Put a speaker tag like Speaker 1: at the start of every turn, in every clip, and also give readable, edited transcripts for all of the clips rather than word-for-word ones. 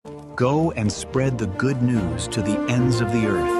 Speaker 1: Go and spread the good news to the ends of the earth.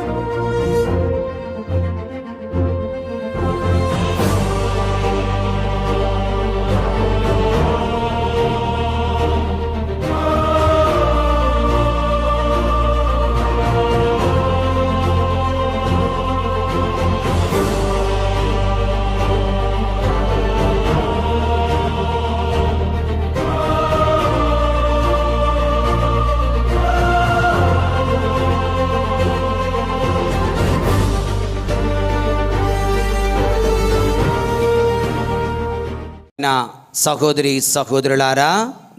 Speaker 2: నా సహోదరి సహోదరులారా,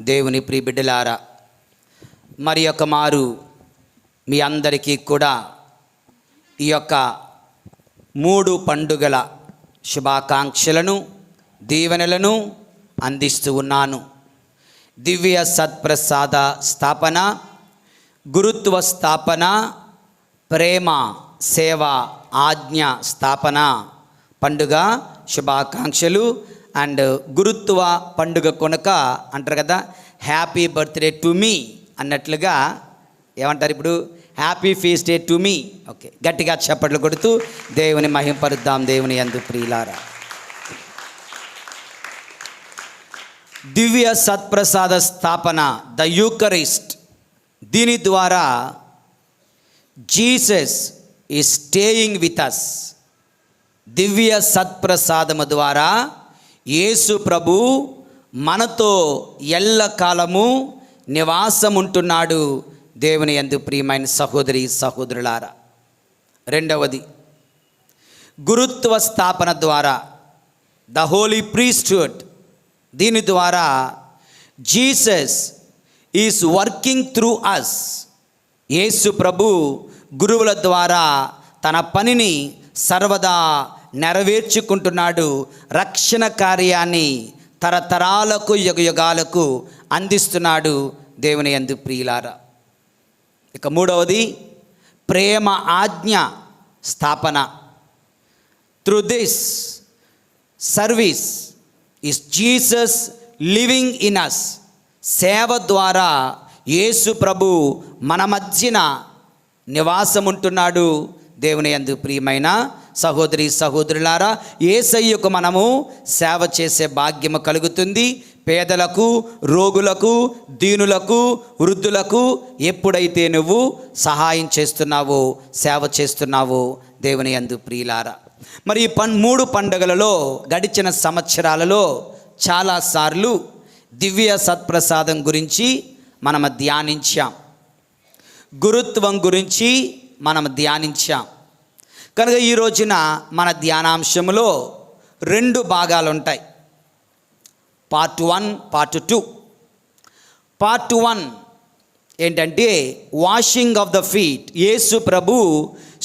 Speaker 2: దేవుని ప్రియబిడ్డలారా, మరి యొక్క మారు మీ అందరికీ కూడా ఈ యొక్క 3 పండుగల శుభాకాంక్షలను దీవెనలను అందిస్తూ ఉన్నాను. దివ్య సత్ప్రసాద స్థాపన, గురుత్వ స్థాపన, ప్రేమ సేవ ఆజ్ఞ స్థాపన పండుగ శుభాకాంక్షలు. అండ్ గురుత్వ పండుగ కొనక అంటారు కదా, హ్యాపీ బర్త్డే టు మీ అన్నట్లుగా ఏమంటారు ఇప్పుడు, happy feast day to me. Okay, గట్టిగా చప్పట్లు కొడుతూ దేవుని మహింపరుద్దాం. దేవుని యందు ప్రియులారా, దివ్య సత్ప్రసాద స్థాపన, ద యూకరిస్ట్, దీని ద్వారా Jesus is staying with us. దివ్య సత్ప్రసాదము ద్వారా యేసు ప్రభు మనతో ఎల్లకాలము నివాసం ఉంటున్నాడు. దేవుని యందు ప్రియమైన సహోదరి సహోదరులారా, రెండవది గురుత్వ స్థాపన ద్వారా, ద హోలీ ప్రీస్ట్హుడ్, దీని ద్వారా Jesus is working through us. Yesu ప్రభు గురువుల ద్వారా తన పనిని సర్వదా నెరవేర్చుకుంటున్నాడు. రక్షణ కార్యాన్ని తరతరాలకు యుగయుగాలకు అందిస్తున్నాడు. దేవుని యందు ప్రియులారా, ఇక మూడవది ప్రేమ ఆజ్ఞ స్థాపన. Through this service is Jesus living in us. సేవ ద్వారా యేసు ప్రభు మన మధ్యన నివాసం ఉంటున్నాడు. దేవుని యందు ప్రియమైన సహోదరి సహోదరులారా, యేసయ్యకు మనము సేవ చేసే భాగ్యము కలుగుతుంది. పేదలకు, రోగులకు, దీనులకు, వృద్ధులకు ఎప్పుడైతే నువ్వు సహాయం చేస్తున్నావో, సేవ చేస్తున్నావో, దేవుని యందు ప్రియులారా, మరి 3 పండుగలలో గడిచిన సంవత్సరాలలో చాలాసార్లు దివ్య సత్ప్రసాదం గురించి మనం ధ్యానించాం, గురుత్వం గురించి మనం ధ్యానించాం. కనుక ఈ రోజున మన ధ్యానాంశంలో 2 భాగాలు ఉంటాయి, పార్ట్ 1, పార్ట్ 2. పార్ట్ 1 ఏంటంటే వాషింగ్ ఆఫ్ ద ఫీట్. యేసు ప్రభు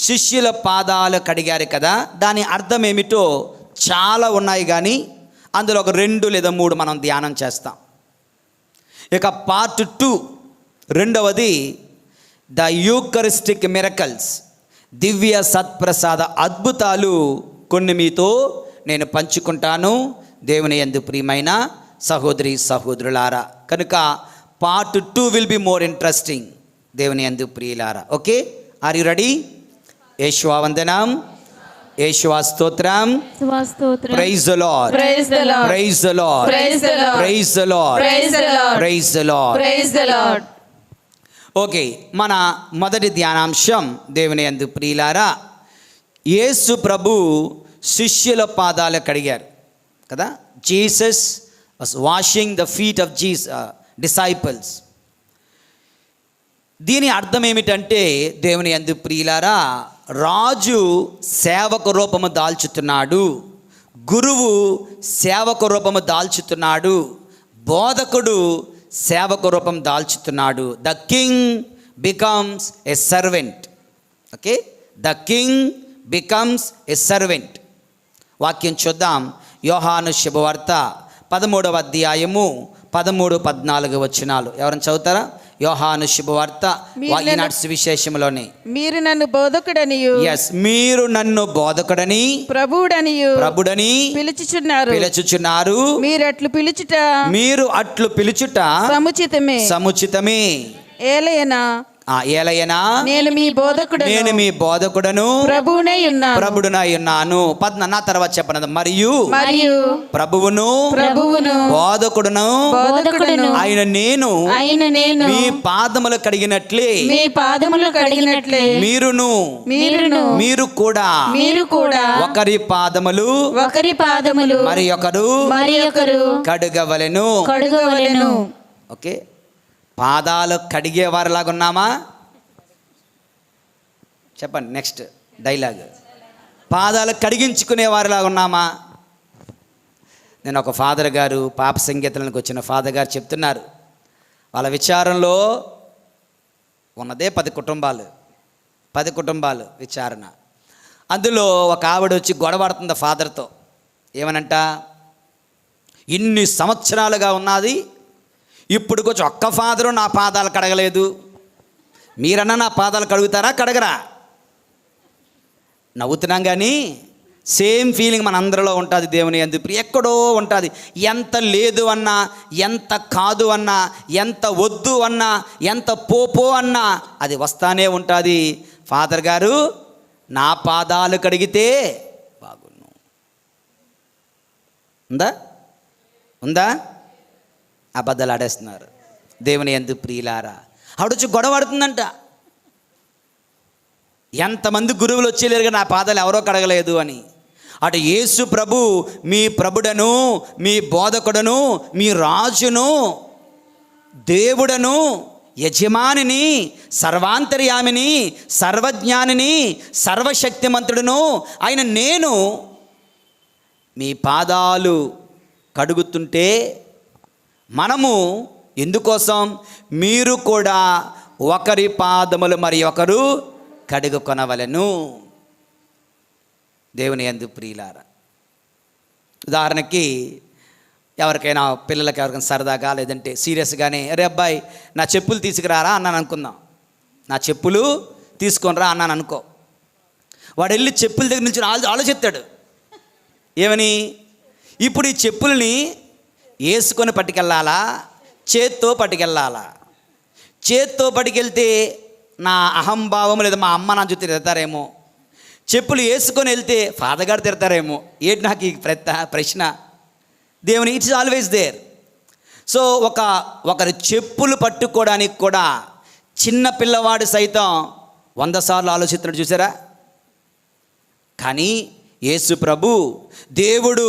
Speaker 2: శిష్యుల పాదాలు కడిగారు కదా, దాని అర్థం ఏమిటో చాలా ఉన్నాయి, కానీ అందులో ఒక 2 లేదా 3 మనం ధ్యానం చేస్తాం. ఇక పార్ట్ 2 రెండవది ద యూకరిస్టిక్ మిరకల్స్, దివ్య సత్ప్రసాద అద్భుతాలు కొన్ని మీతో నేను పంచుకుంటాను. దేవుని యందు ప్రియమైన సహోదరి సహోదరులారా, కనుక part 2 will be more interesting. దేవుని యందు ప్రియులారా, okay, are you ready? Yeshua వందనం, యేషువా స్తోత్రం, praise the lord, praise the lord, praise the lord, praise the lord, praise the lord, praise the lord, praise the lord, praise the Lord. Okay, మన మొదటి ధ్యానాంశం దేవుని యందు ప్రియులారా, యేసు ప్రభు శిష్యుల పాదాలు కడిగారు కదా. Jesus was washing the feet of disciples. దీని అర్థం ఏమిటంటే దేవుని యందు ప్రియులారా, రాజు సేవక రూపము దాల్చుతున్నాడు, గురువు సేవక రూపము దాల్చుతున్నాడు, బోధకుడు సేవక రూపం దాల్చుతున్నాడు. The king becomes a servant. Okay, the king becomes a servant. వాక్యం చూద్దాం. యోహాను శుభవార్త 13వ అధ్యాయము 13-14 వచనాలు ఎవరైనా చదువుతారా? యోహాను శుభవార్త ఈనాటి సువిశేషంలోని,
Speaker 3: మీరు నన్ను బోధకుడనియు,
Speaker 2: మీరు నన్ను బోధకుడని ప్రభుడని
Speaker 3: పిలుచుచున్నారు. మీరు అట్లు పిలుచుట
Speaker 2: సముచితమే.
Speaker 3: ఏలయనా
Speaker 2: ఏలయనా
Speaker 3: నేను మీ బోధకుడను
Speaker 2: నేను మీ బోధకుడను
Speaker 3: ప్రభువునై ఉన్నాను
Speaker 2: ప్రభుడునై ఉన్నాను. నా తర్వాత చెప్పనది మరియు
Speaker 3: మరియు
Speaker 2: ప్రభువును బోధకుడును ఆయన నేను మీ పాదములు కడిగినట్లే మీరు కూడా ఒకరి పాదములు మరి ఒకరు కడుగవలెను. ఓకే, పాదాలు కడిగే వారిలాగా ఉన్నామా? చెప్పండి నెక్స్ట్ డైలాగ్. పాదాలు కడిగించుకునే వారిలాగా ఉన్నామా? నేను ఒక ఫాదర్ గారు పాప సంగీతాలకు వచ్చిన ఫాదర్ గారు చెప్తున్నారు, వాళ్ళ విచారంలో ఉన్నదే 10 కుటుంబాలు విచారణ. అందులో ఒక ఆవిడ వచ్చి గొడవడుతుంది ఫాదర్తో. ఏమనంట, ఇన్ని సంవత్సరాలుగా ఉన్నది, ఇప్పుడు కొంచెం ఒక్క ఫాదరు నా పాదాలు కడగలేదు, మీరన్నా నా పాదాలు కడుగుతారా కడగరా? నవ్వుతున్నాం కానీ సేమ్ ఫీలింగ్ మన అందరిలో ఉంటుంది. దేవుని యందు ఎక్కడో ఉంటుంది. ఎంత లేదు అన్నా, ఎంత కాదు అన్నా, ఎంత వద్దు అన్నా, ఎంత పోపో అన్నా అది వస్తానే ఉంటుంది. ఫాదర్ గారు నా పాదాలు కడిగితే బాగున్ను. ఉందా? అబద్ధాలు ఆడేస్తున్నారు. దేవుని యందు ప్రియులారా, ఆవిడొచ్చి గొడవ పడుతుందంట. ఎంతమంది గురువులు వచ్చేలేరుగా నా పాదాలు ఎవరో కడగలేదు అని. అటు యేసు ప్రభు మీ ప్రభుడను, మీ బోధకుడను, మీ రాజును, దేవుడను, యజమానిని, సర్వాంతర్యామిని, సర్వజ్ఞానిని, సర్వశక్తిమంతుడును ఆయన నేను మీ పాదాలు కడుగుతుంటే మనము ఎందుకోసం? మీరు కూడా ఒకరి పాదములు మరి ఒకరు కడుగుకొనవలెను. దేవుని యందు ప్రియులారా, ఉదాహరణకి ఎవరికైనా పిల్లలకి ఎవరికైనా సరదాగా లేదంటే సీరియస్గానే, అరే అబ్బాయి నా చెప్పులు తీసుకురారా అన్నాను అనుకుందాం. నా చెప్పులు తీసుకొని రా అన్నాను అనుకో. వాడు వెళ్ళి చెప్పుల దగ్గర నుంచి ఆలోచిస్తాడు. ఏమని? ఇప్పుడు ఈ చెప్పుల్ని వేసుకొని పట్టుకెళ్ళాలా, చేత్తో పట్టుకెళ్ళాలా? చేత్తో పట్టుకెళ్తే నా అహంభావం లేదా మా అమ్మ నా చుట్టూ తిడతారేమో, చెప్పులు వేసుకొని వెళ్తే ఫాదర్ గారు తిడతారేమో. ఏంటి నాకు ఈ ప్రశ్న? దేవుని ఇట్స్ ఆల్వేస్ దేర్. సో ఒకరి చెప్పులు పట్టుకోవడానికి కూడా చిన్న పిల్లవాడు సైతం 100 సార్లు ఆలోచిస్తున్నాడు, చూసారా? కానీ యేసు ప్రభు దేవుడు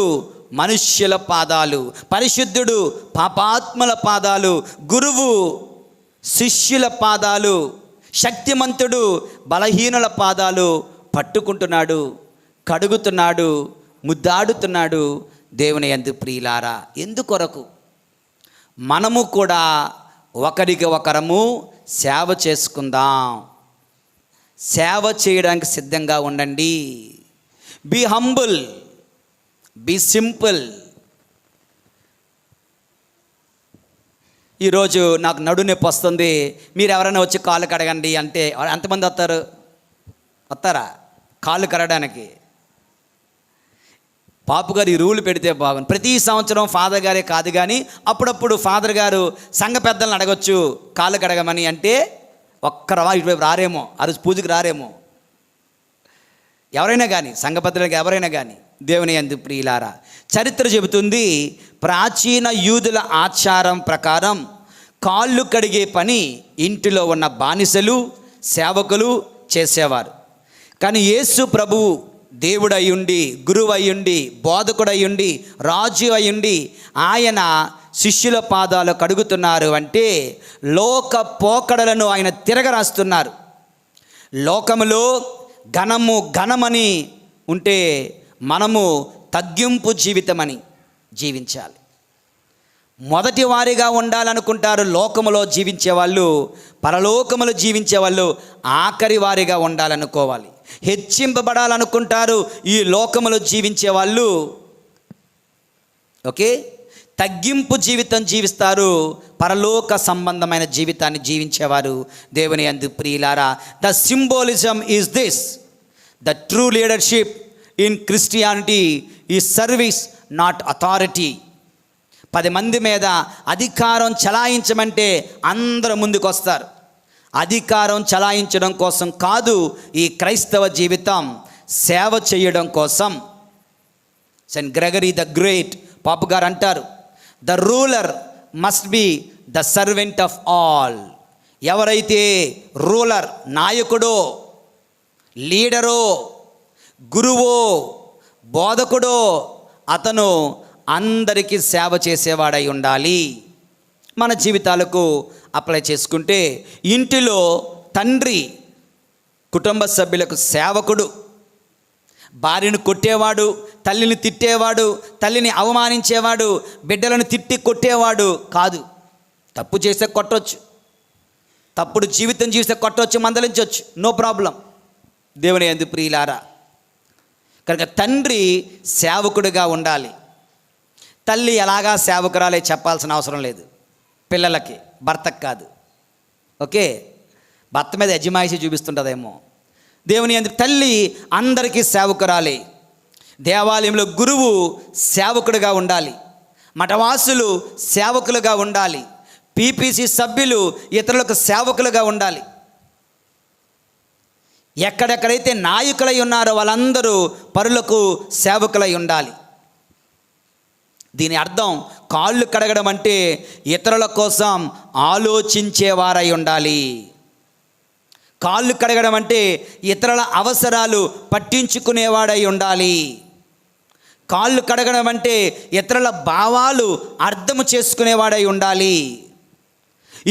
Speaker 2: మనుష్యుల పాదాలు, పరిశుద్ధుడు పాపాత్మల పాదాలు, గురువు శిష్యుల పాదాలు, శక్తిమంతుడు బలహీనుల పాదాలు పట్టుకుంటున్నాడు, కడుగుతున్నాడు, ముద్దాడుతున్నాడు. దేవుని యందు ప్రియులారా, ఎందుకొరకు? మనము కూడా ఒకరికి ఒకరము సేవ చేసుకుందాం. సేవ చేయడానికి సిద్ధంగా ఉండండి. Be humble, be simple. ఈరోజు నాకు నడు నొప్పి వస్తుంది, మీరు ఎవరైనా వచ్చి కాళ్ళు కడగండి అంటే ఎంతమంది వస్తారా కాళ్ళు కడగడానికి? పాపు గారు ఈ రూల్ పెడితే బాగుంది. ప్రతి సంవత్సరం ఫాదర్ గారే కాదు కానీ అప్పుడప్పుడు ఫాదర్ గారు సంఘ పెద్దలను అడగొచ్చు కాళ్ళు కడగమని. అంటే ఒక్కరవా ఇటువైపు రారేమో, ఆ రోజు పూజకి రారేమో. ఎవరైనా కానీ సంఘ పెద్దలకు ఎవరైనా కానీ. దేవుని యందు ప్రియులారా, చరిత్ర చెబుతుంది, ప్రాచీన యూదుల ఆచారం ప్రకారం కాళ్ళు కడిగే పని ఇంటిలో ఉన్న బానిసలు, సేవకులు చేసేవారు. కానీ యేసు ప్రభువు దేవుడు అయ్యుండి, గురువు అయ్యుండి, బోధకుడు అయ్యుండి, రాజు అయ్యుండి ఆయన శిష్యుల పాదాలు కడుగుతున్నారు అంటే లోక పోకడలను ఆయన తిరగరాస్తున్నారు. లోకములో ఘనమని ఉంటే మనము తగ్గింపు జీవితమని జీవించాలి. మొదటి వారిగా ఉండాలనుకుంటారు లోకములో జీవించే వాళ్ళు, పరలోకములో జీవించే వాళ్ళు ఆఖరి వారిగా ఉండాలనుకోవాలి. హెచ్చింపబడాలనుకుంటారు ఈ లోకములో జీవించే వాళ్ళు. ఓకే, తగ్గింపు జీవితం జీవిస్తారు, పరలోక సంబంధమైన జీవితాన్ని జీవించేవారు. దేవుని యందు ప్రియులారా, the symbolism is this: the true leadership in Christianity is service, not authority. 10 మంది మీద అధికారం చలాయించమంటే అందరూ ముందుకు వస్తారు. అధికారం చలాయించడం కోసం కాదు. ఈ క్రైస్తవ జీవితం సేవ చేయడం కోసం. Saint Gregory the great pope గారు అంటారు, the ruler must be the servant of all. ఎవరైతే రూలర్, నాయకుడో, లీడరో, గురువో, బోధకుడో, అతను అందరికీ సేవ చేసేవాడై ఉండాలి. మన జీవితాలకు అప్లై చేసుకుంటే, ఇంటిలో తండ్రి కుటుంబ సభ్యులకు సేవకుడు. భార్యను కొట్టేవాడు, తల్లిని తిట్టేవాడు, తల్లిని అవమానించేవాడు, బిడ్డలను తిట్టి కొట్టేవాడు కాదు. తప్పు చేస్తే కొట్టవచ్చు, తప్పుడు జీవితం జీవిస్తే కొట్టవచ్చు, మందలించవచ్చు, నో ప్రాబ్లం. దేవుని యందు ప్రియులారా, కనుక తండ్రి సేవకుడిగా ఉండాలి. తల్లి ఎలాగా సేవకురాలే చెప్పాల్సిన అవసరం లేదు. పిల్లలకి, భర్తకు కాదు. ఓకే, భర్త మీద యజమాయిషి చూపిస్తుంటుందేమో. దేవుని యందు తల్లి అందరికీ సేవకురాలే. దేవాలయంలో గురువు సేవకుడిగా ఉండాలి. మఠవాసులు సేవకులుగా ఉండాలి. పీపీసీ సభ్యులు ఇతరులకు సేవకులుగా ఉండాలి. ఎక్కడెక్కడైతే నాయకులై ఉన్నారో వాళ్ళందరూ పరులకు సేవకులై ఉండాలి. దీని అర్థం కాళ్ళు కడగడం అంటే ఇతరుల కోసం ఆలోచించేవారై ఉండాలి. కాళ్ళు కడగడం అంటే ఇతరుల అవసరాలు పట్టించుకునేవాడై ఉండాలి. కాళ్ళు కడగడం అంటే ఇతరుల భావాలు అర్థం చేసుకునేవాడై ఉండాలి.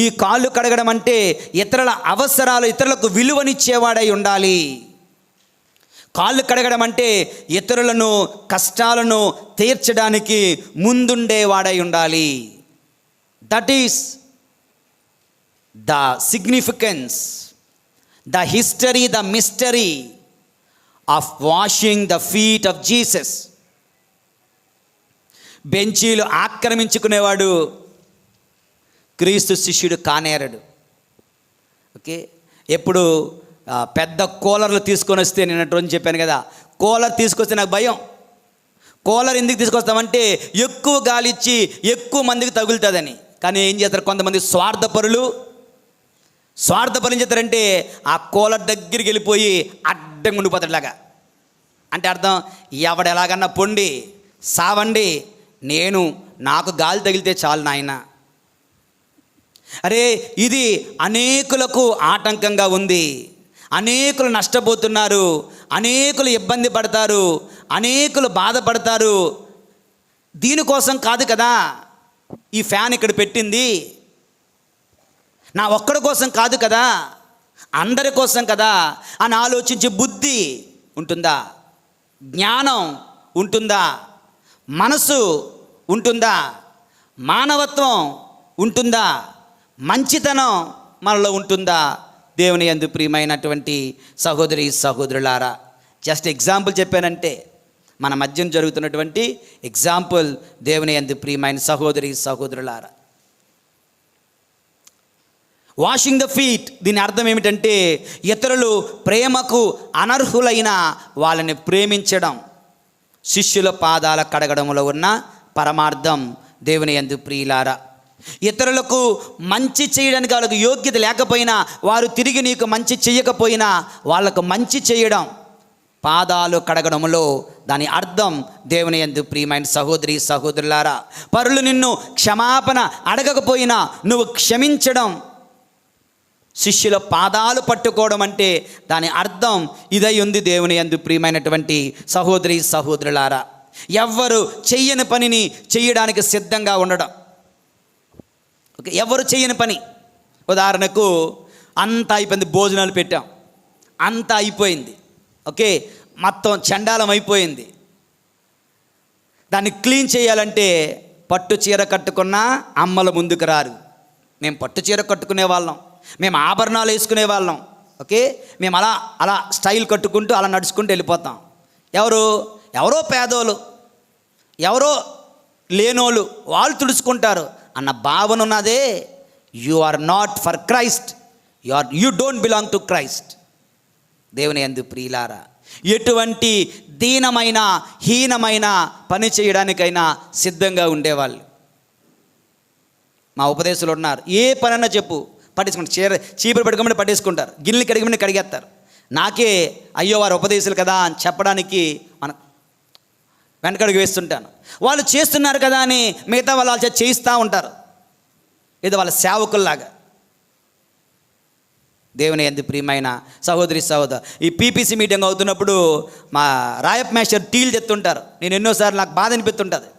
Speaker 2: ఈ కాళ్ళు కడగడం అంటే ఇతరుల అవసరాలు, ఇతరులకు విలువనిచ్చేవాడై ఉండాలి. కాళ్ళు కడగడం అంటే ఇతరులను కష్టాలను తీర్చడానికి ముందుండేవాడై ఉండాలి. That is the significance, the history, the mystery of washing the feet of Jesus. బెంచీలు ఆక్రమించుకునేవాడు క్రీస్తు శిష్యుడు కానేరడు. ఓకే, ఎప్పుడు పెద్ద కూలర్లు తీసుకొని వస్తే, నేను రోజు చెప్పాను కదా, కూలర్ తీసుకొస్తే నాకు భయం. కూలర్ ఎందుకు తీసుకొస్తామంటే ఎక్కువ గాలి ఇచ్చి ఎక్కువ మందికి తగులుతుందని. కానీ ఏం చేస్తారు కొంతమంది స్వార్థపరులు ఏం చేస్తారంటే ఆ కూలర్ దగ్గరికి వెళ్ళిపోయి అడ్డంగా ఉండిపోతాడులాగా. అంటే అర్థం, ఎవడు ఎలాగన్నా పొండి సావండి, నాకు గాలి తగిలితే చాలు నాయన. అరే, ఇది అనేకులకు ఆటంకంగా ఉంది. అనేకులు నష్టపోతున్నారు, అనేకులు ఇబ్బంది పడతారు, అనేకులు బాధపడతారు. దీనికోసం కాదు కదా ఈ ఫ్యాన్ ఇక్కడ పెట్టింది, నా ఒక్కడి కోసం కాదు కదా, అందరి కోసం కదా అని ఆలోచించే బుద్ధి ఉంటుందా? జ్ఞానం ఉంటుందా? మనసు ఉంటుందా? మానవత్వం ఉంటుందా? మంచితనం మనలో ఉంటుందా? దేవుని యందు ప్రియమైనటువంటి సహోదరి సహోదరులారా, జస్ట్ ఎగ్జాంపుల్ చెప్పానంటే, మన మధ్యన జరుగుతున్నటువంటి ఎగ్జాంపుల్. దేవుని యందు ప్రియమైన సహోదరి సహోదరులారా, వాషింగ్ ద ఫీట్, దీని అర్థం ఏమిటంటే ఇతరులు ప్రేమకు అనర్హులైన వాళ్ళని ప్రేమించడం. శిష్యుల పాదాల కడగడంలో ఉన్న పరమార్థం. దేవుని యందు ప్రియులారా, ఇతరులకు మంచి చేయడానికి వాళ్ళకు యోగ్యత లేకపోయినా, వారు తిరిగి నీకు మంచి చేయకపోయినా వాళ్ళకు మంచి చేయడం, పాదాలు కడగడంలో దాని అర్థం. దేవుని యందు ప్రియమైన సహోదరి సహోదరులారా, పరులు నిన్ను క్షమాపణ అడగకపోయినా నువ్వు క్షమించడం. శిష్యుల పాదాలు పట్టుకోవడం అంటే దాని అర్థం ఇదై ఉంది. దేవుని యందు ప్రియమైనటువంటి సహోదరి సహోదరులారా, ఎవ్వరు చెయ్యని పనిని చేయడానికి సిద్ధంగా ఉండడం. ఓకే, ఎవరు చేయని పని, ఉదాహరణకు అంతా అయిపోయింది, భోజనాలు పెట్టాం, అంతా అయిపోయింది, ఓకే, మొత్తం చండాలం అయిపోయింది. దాన్ని క్లీన్ చేయాలంటే పట్టు చీర కట్టుకున్న అమ్మల ముందుకు రారు. మేము పట్టు చీర కట్టుకునే వాళ్ళం, మేము ఆభరణాలు వేసుకునే వాళ్ళం, ఓకే, మేము అలా స్టైల్ కట్టుకుంటూ అలా నడుచుకుంటూ వెళ్ళిపోతాం. ఎవరో పేదోళ్ళు, ఎవరో లేనోళ్ళు, వాళ్ళు తుడుచుకుంటారు అన్న భావన ఉన్నదే. You are not for Christ, you don't belong to Christ. దేవుని యందు ప్రియులారా, ఎటువంటి దీనమైన హీనమైన పని చేయడానికైనా సిద్ధంగా ఉండేవాళ్ళు. మా ఉపదేశులు ఉన్నారు, ఏ పనైనా చెప్పు, పట్టేసుకుంటారు. చీపురు పెట్టుకోమని పట్టేసుకుంటారు, గిన్నెలు కడిగమని కడిగేస్తారు. నాకే అయ్యో వారు ఉపదేశాలు కదా అని చెప్పడానికి మన వెనకడుగు వేస్తుంటాను. వాళ్ళు చేస్తున్నారు కదా అని మిగతా వాళ్ళు చేయిస్తూ ఉంటారు, ఏదో వాళ్ళ సేవకుల్లాగా. దేవుని యందు ప్రియమైన సహోదరి సహోదరు, ఈ పీపీసీ మీటింగ్ అవుతున్నప్పుడు మా రాయప్ మేస్టర్ టీలు చెప్తుంటారు. నేను ఎన్నోసార్లు నాకు బాధ అనిపిస్తుంటుంది,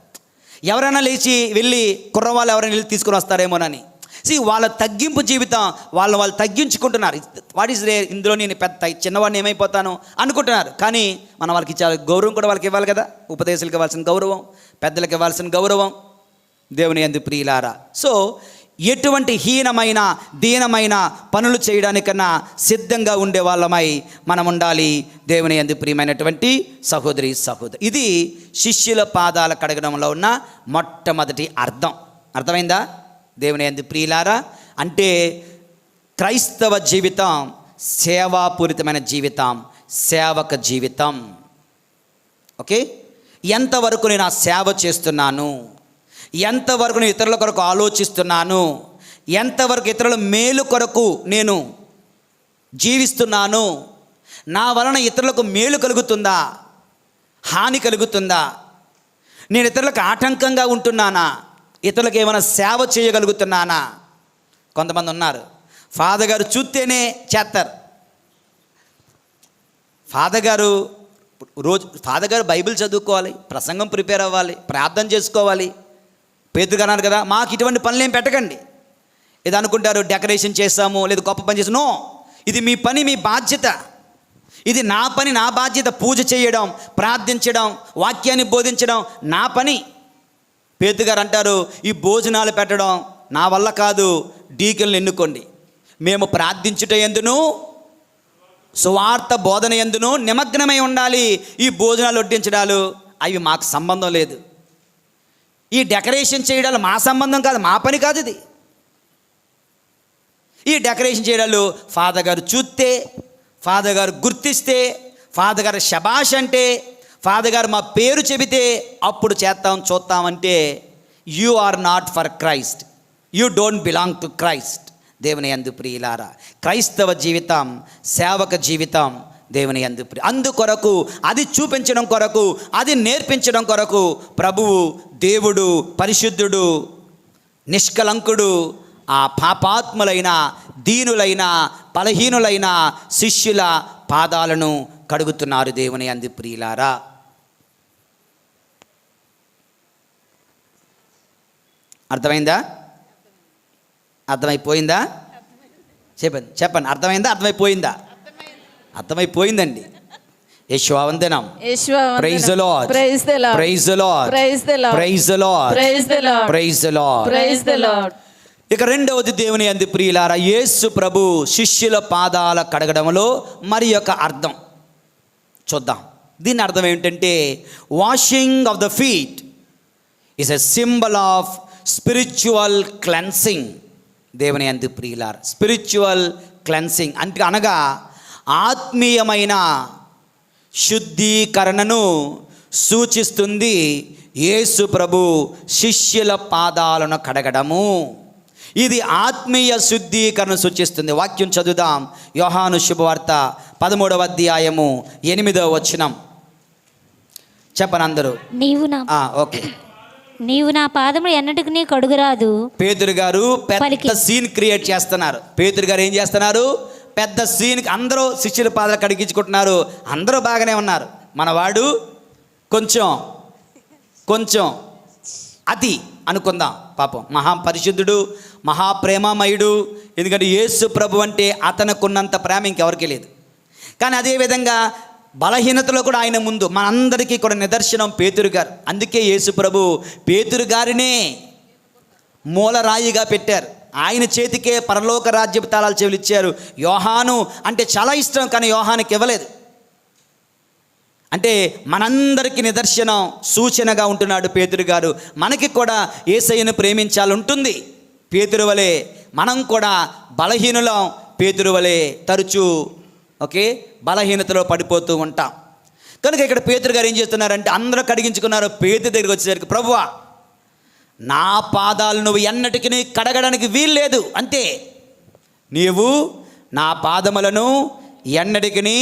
Speaker 2: ఎవరైనా లేచి వెళ్ళి కుర్రవాళ్ళు ఎవరైనా వెళ్ళి తీసుకుని వస్తారేమోనని. వాళ్ళ తగ్గింపు జీవితం, వాళ్ళు తగ్గించుకుంటున్నారు. వాట్ ఈస్ రే, ఇందులో నేను పెద్ద చిన్నవాడిని ఏమైపోతాను అనుకుంటున్నారు. కానీ మనం వాళ్ళకి ఇచ్చే గౌరవం కూడా వాళ్ళకి ఇవ్వాలి కదా. ఉపదేశాలకు ఇవ్వాల్సిన గౌరవం, పెద్దలకు ఇవ్వాల్సిన గౌరవం. దేవుని యందు ప్రియులారా, సో ఎటువంటి హీనమైన దీనమైన పనులు చేయడానికన్నా సిద్ధంగా ఉండే వాళ్ళమై మనం ఉండాలి. దేవుని యందు ప్రియమైనటువంటి సహోదరి సహోదరు, ఇది శిష్యుల పాదాల కడగడంలో ఉన్న మొట్టమొదటి అర్థమైందా? దేవుని యందు ప్రియులారా, అంటే క్రైస్తవ జీవితం సేవాపూరితమైన జీవితం, సేవక జీవితం. ఓకే, ఎంతవరకు నేను ఆ సేవ చేస్తున్నాను, ఎంతవరకు నేను ఇతరుల కొరకు ఆలోచిస్తున్నాను, ఎంతవరకు ఇతరుల మేలు కొరకు నేను జీవిస్తున్నాను, నా వలన ఇతరులకు మేలు కలుగుతుందా, హాని కలుగుతుందా, నేను ఇతరులకు ఆటంకంగా ఉంటున్నానా, ఇతరులకు ఏమైనా సేవ చేయగలుగుతున్నానా? కొంతమంది ఉన్నారు, ఫాదర్ గారు చూస్తేనే చేస్తారు. ఫాదర్ గారు బైబిల్ చదువుకోవాలి, ప్రసంగం ప్రిపేర్ అవ్వాలి, ప్రార్థన చేసుకోవాలి. పేతురు అన్నారు కదా, మాకు ఇటువంటి పనులు ఏం పెట్టకండి. ఇది అనుకుంటారు డెకరేషన్ చేస్తాము లేదా గొప్ప పని చేస్తాము. నో, ఇది మీ పని, మీ బాధ్యత. ఇది నా పని, నా బాధ్యత. పూజ చేయడం, ప్రార్థించడం, వాక్యాన్ని బోధించడం నా పని. పేతురు గారు అంటారు, ఈ భోజనాలు పెట్టడం నా వల్ల కాదు, డీకన్లు ఎన్నుకోండి. మేము ప్రార్థించుట యందును సువార్త బోధన యందును నిమగ్నమై ఉండాలి. ఈ భోజనాలు వడ్డించడాలు అవి మాకు సంబంధం లేదు. ఈ డెకరేషన్ చేయడాలు మా సంబంధం కాదు, మా పని కాదు ఇది. ఈ డెకరేషన్ చేయడాలు ఫాదర్ గారు చూస్తే, ఫాదర్ గారు గుర్తిస్తే, ఫాదర్ గారు శబాష్ అంటే, ఫాదర్ గారు మా పేరు చెబితే అప్పుడు చూస్తామంటే you are not for Christ, you don't belong to Christ. దేవుని యందు ప్రియులారా, క్రైస్తవ జీవితం సేవక జీవితం. దేవుని యందు అందుకొరకు, అది చూపించడం కొరకు, అది నేర్పించడం కొరకు ప్రభువు దేవుడు పరిశుద్ధుడు, నిష్కలంకుడు, ఆ పాపాత్ములైన, దీనులైన, బలహీనులైన శిష్యుల పాదాలను కడుగుతున్నారు. దేవుని యందు ప్రియులారా, అర్థమైందా? అర్థమైపోయిందా? చెప్పండి అర్థమైందా? అర్థమైపోయిందా? అర్థమైపోయిందండి. యేషువావందనం. Praise the lord, praise the lord, praise the lord, praise the lord, praise the lord, praise the lord, praise the lord, praise the lord. ఇక రెండవది దేవుని యందు ప్రియులారా, యేసు ప్రభు శిష్యుల పాదాల కడగడంలో మరి యొక్క అర్థం చూద్దాం. దీని అర్థం ఏమిటంటే, washing of the feet is a symbol of spiritual cleansing. దేవుని యందు ప్రియులారా, స్పిరిచువల్ క్లెన్సింగ్ అంటే అనగా ఆత్మీయమైన శుద్ధీకరణను సూచిస్తుంది. యేసు ప్రభు శిష్యుల పాదాలను కడగడము, ఇది ఆత్మీయ శుద్ధీకరణ సూచిస్తుంది. వాక్యం చదువుదాం. యోహాను శుభవార్త 13వ అధ్యాయము 8వ వచనం. చెప్పను అందరూ. ఓకే.
Speaker 4: నీవు నా పాదములు ఎన్నటికి నీ కడుగురాదు.
Speaker 2: పేతురు గారు పెద్ద సీన్ క్రియేట్ చేస్తున్నారు. పేతురు గారు ఏం చేస్తున్నారు? పెద్ద సీన్. అందరూ శిష్యుల పాదాలు కడిగించుకుంటున్నారు, అందరూ బాగానే ఉన్నారు. మనవాడు కొంచెం అతి అనుకుందాం. పాపం మహాపరిశుద్ధుడు, మహాప్రేమమయుడు. ఎందుకంటే యేసు ప్రభు అంటే అతనుకున్నంత ప్రేమ ఇంకెవరికీ లేదు. కానీ అదేవిధంగా బలహీనతలో కూడా ఆయన ముందు మనందరికీ కూడా నిదర్శనం పేతురు గారు. అందుకే యేసు ప్రభు పేతురు గారినే మూలరాయిగా పెట్టారు. ఆయన చేతికే పరలోక రాజ్యపు తాళాల చెవులు ఇచ్చారు. యోహాను అంటే చాలా ఇష్టం, కానీ యోహానుకి ఇవ్వలేదు. అంటే మనందరికీ నిదర్శనం, సూచనగా ఉంటున్నాడు పేతురు గారు. మనకి కూడా యేసయ్యను ప్రేమించాలంటుంది. పేతురు వలె మనం కూడా బలహీనులం. పేతురు వలె తరచూ బలహీనతలో పడిపోతూ ఉంటాం. కనుక ఇక్కడ పేతురు గారు ఏం చేస్తున్నారంటే, అందరూ కడిగించుకున్నారు. పేతురు దగ్గరికి వచ్చేసరికి, ప్రభువా నా పాదాలు నువ్వు ఎన్నటికీ కడగడానికి వీల్లేదు, అంతే. నీవు నా పాదములను ఎన్నటికిని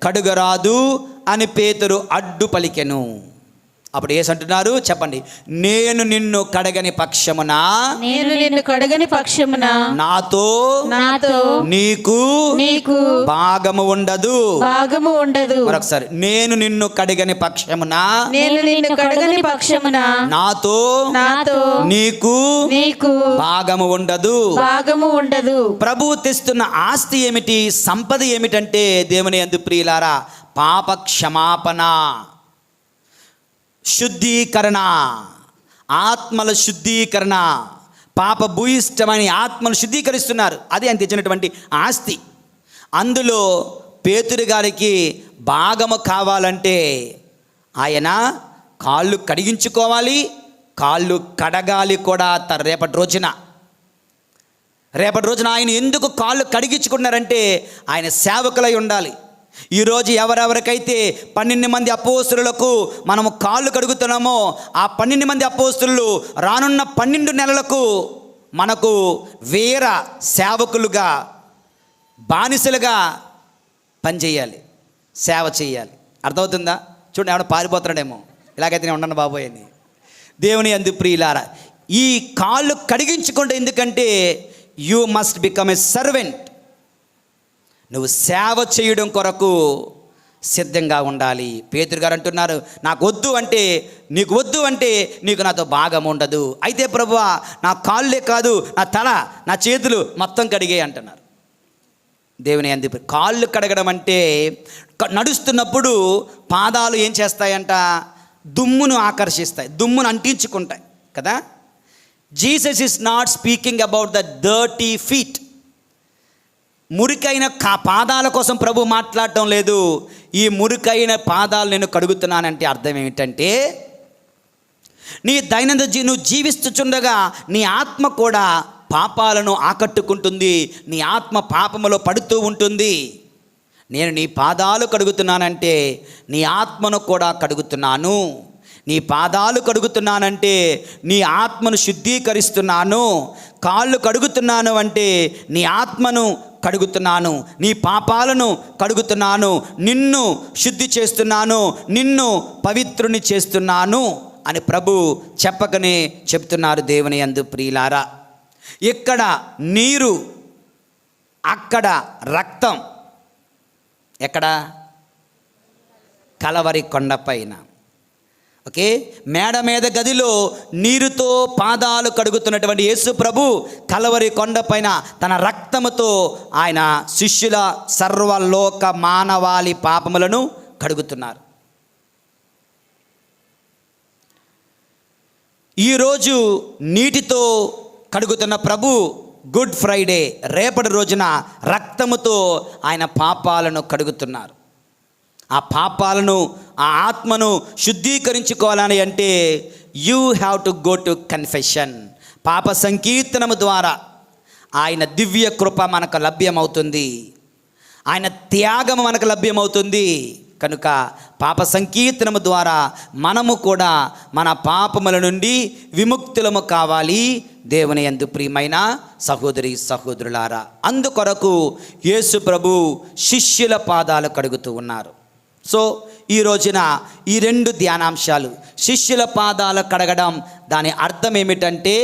Speaker 2: కడుగరాదు అని పేతురు అడ్డు పలికెను. అప్పుడు యేసు అంటున్నారు, చెప్పండి, నేను నిన్ను కడగని పక్షమున,
Speaker 3: నేను నిన్ను కడగని పక్షమున
Speaker 2: నాతో నీకు భాగము ఉండదు. మరొకసారి, నేను నిన్ను కడగని పక్షమున,
Speaker 3: నేను నిన్ను కడగని పక్షమున
Speaker 2: నాతో నీకు భాగము ఉండదు. ప్రభువు తెస్తున్న ఆస్తి ఏమిటి, సంపద ఏమిటంటే దేవుని యందు ప్రియులారా, పాప క్షమాపణ, శుద్ధీకరణ, ఆత్మల శుద్ధీకరణ. పాప భూయిష్టమని ఆత్మలు శుద్ధీకరిస్తున్నారు. అది ఆయన తెచ్చినటువంటి ఆస్తి. అందులో పేతురు గారికి భాగము కావాలంటే ఆయన కాళ్ళు కడిగించుకోవాలి, కాళ్ళు కడగాలి కూడా. రేపటి రోజున ఆయన ఎందుకు కాళ్ళు కడిగించుకున్నారంటే ఆయన సేవకులై ఉండాలి. ఈరోజు ఎవరెవరికైతే 12 మంది అపోస్తులకు మనము కాళ్ళు కడుగుతున్నామో, ఆ 12 మంది అపోస్తులు రానున్న 12 నెలలకు మనకు వీర సేవకులుగా, బానిసలుగా పనిచేయాలి, సేవ చేయాలి. అర్థమవుతుందా? చూడండి, ఎవడ పారిపోతున్నాడేమో, ఇలాగైతే నేను ఉండను బాబోయ్ అని. దేవుని యందు ప్రియులారా, ఈ కాళ్ళు కడిగించుకుంటే ఎందుకంటే you must become a servant. నువ్వు సేవ చేయడం కొరకు సిద్ధంగా ఉండాలి. పేతురు గారు అంటున్నారు, నాకు వద్దు అంటే, నీకు వద్దు అంటే నీకు నాతో భాగం ఉండదు. అయితే ప్రభువా, నా కాళ్ళే కాదు, నా తల, నా చేతులు మొత్తం కడిగే అంటున్నారు. దేవుని యందు కాళ్ళు కడగడం అంటే నడుస్తున్నప్పుడు పాదాలు ఏం చేస్తాయంట, దుమ్మును ఆకర్షిస్తాయి, దుమ్మును అంటించుకుంటాయి కదా. Jesus is not speaking about the dirty feet. మురికైన పాదాల కోసం ప్రభు మాట్లాడటం లేదు. ఈ మురికైన పాదాలు నేను కడుగుతున్నానంటే అర్థం ఏమిటంటే, నీ దైనందిన నువ్వు జీవిస్తుచుండగా నీ ఆత్మ కూడా పాపాలను ఆకట్టుకుంటుంది, నీ ఆత్మ పాపములో పడుతూ ఉంటుంది. నేను నీ పాదాలు కడుగుతున్నానంటే నీ ఆత్మను కూడా కడుగుతున్నాను. నీ పాదాలు కడుగుతున్నానంటే నీ ఆత్మను శుద్ధీకరిస్తున్నాను. కాళ్ళు కడుగుతున్నాను అంటే నీ ఆత్మను కడుగుతున్నాను, నీ పాపాలను కడుగుతున్నాను, నిన్ను శుద్ధి చేస్తున్నాను, నిన్ను పవిత్రుని చేస్తున్నాను అని ప్రభు చెప్పకనే చెప్తున్నారు. దేవుని యందు ప్రియులారా, ఇక్కడ నీరు, అక్కడ రక్తం. ఎక్కడ? కలవరి కొండపైన. ఓకే, మేడ మీద గదిలో నీరుతో పాదాలు కడుగుతున్నటువంటి యేసు ప్రభు కలవరి కొండపైన తన రక్తముతో ఆయన శిష్యుల సర్వలోక మానవాళి పాపములను కడుగుతున్నారు. ఈరోజు నీటితో కడుగుతున్న ప్రభు గుడ్ ఫ్రైడే, రేపటి రోజున రక్తముతో ఆయన పాపాలను కడుగుతున్నారు. ఆ పాపాలను, ఆ ఆత్మను శుద్ధీకరించుకోవాలని అంటే you have to go to confession. పాప సంకీర్తనము ద్వారా ఆయన దివ్య కృప మనకు లభ్యమవుతుంది, ఆయన త్యాగము మనకు లభ్యమవుతుంది. కనుక పాప సంకీర్తనము ద్వారా మనము కూడా మన పాపముల నుండి విముక్తులము కావాలి. దేవుని యందు ప్రియమైన సహోదరి సహోదరులారా, అందుకొరకు యేసు ప్రభు శిష్యుల పాదాలు కడుగుతూ ఉన్నారు. సో ఈ రోజున ఈ 2 ధ్యానాంశాలు, శిష్యుల పాదాలు కడగడం, దాని అర్థం ఏమిటంటే,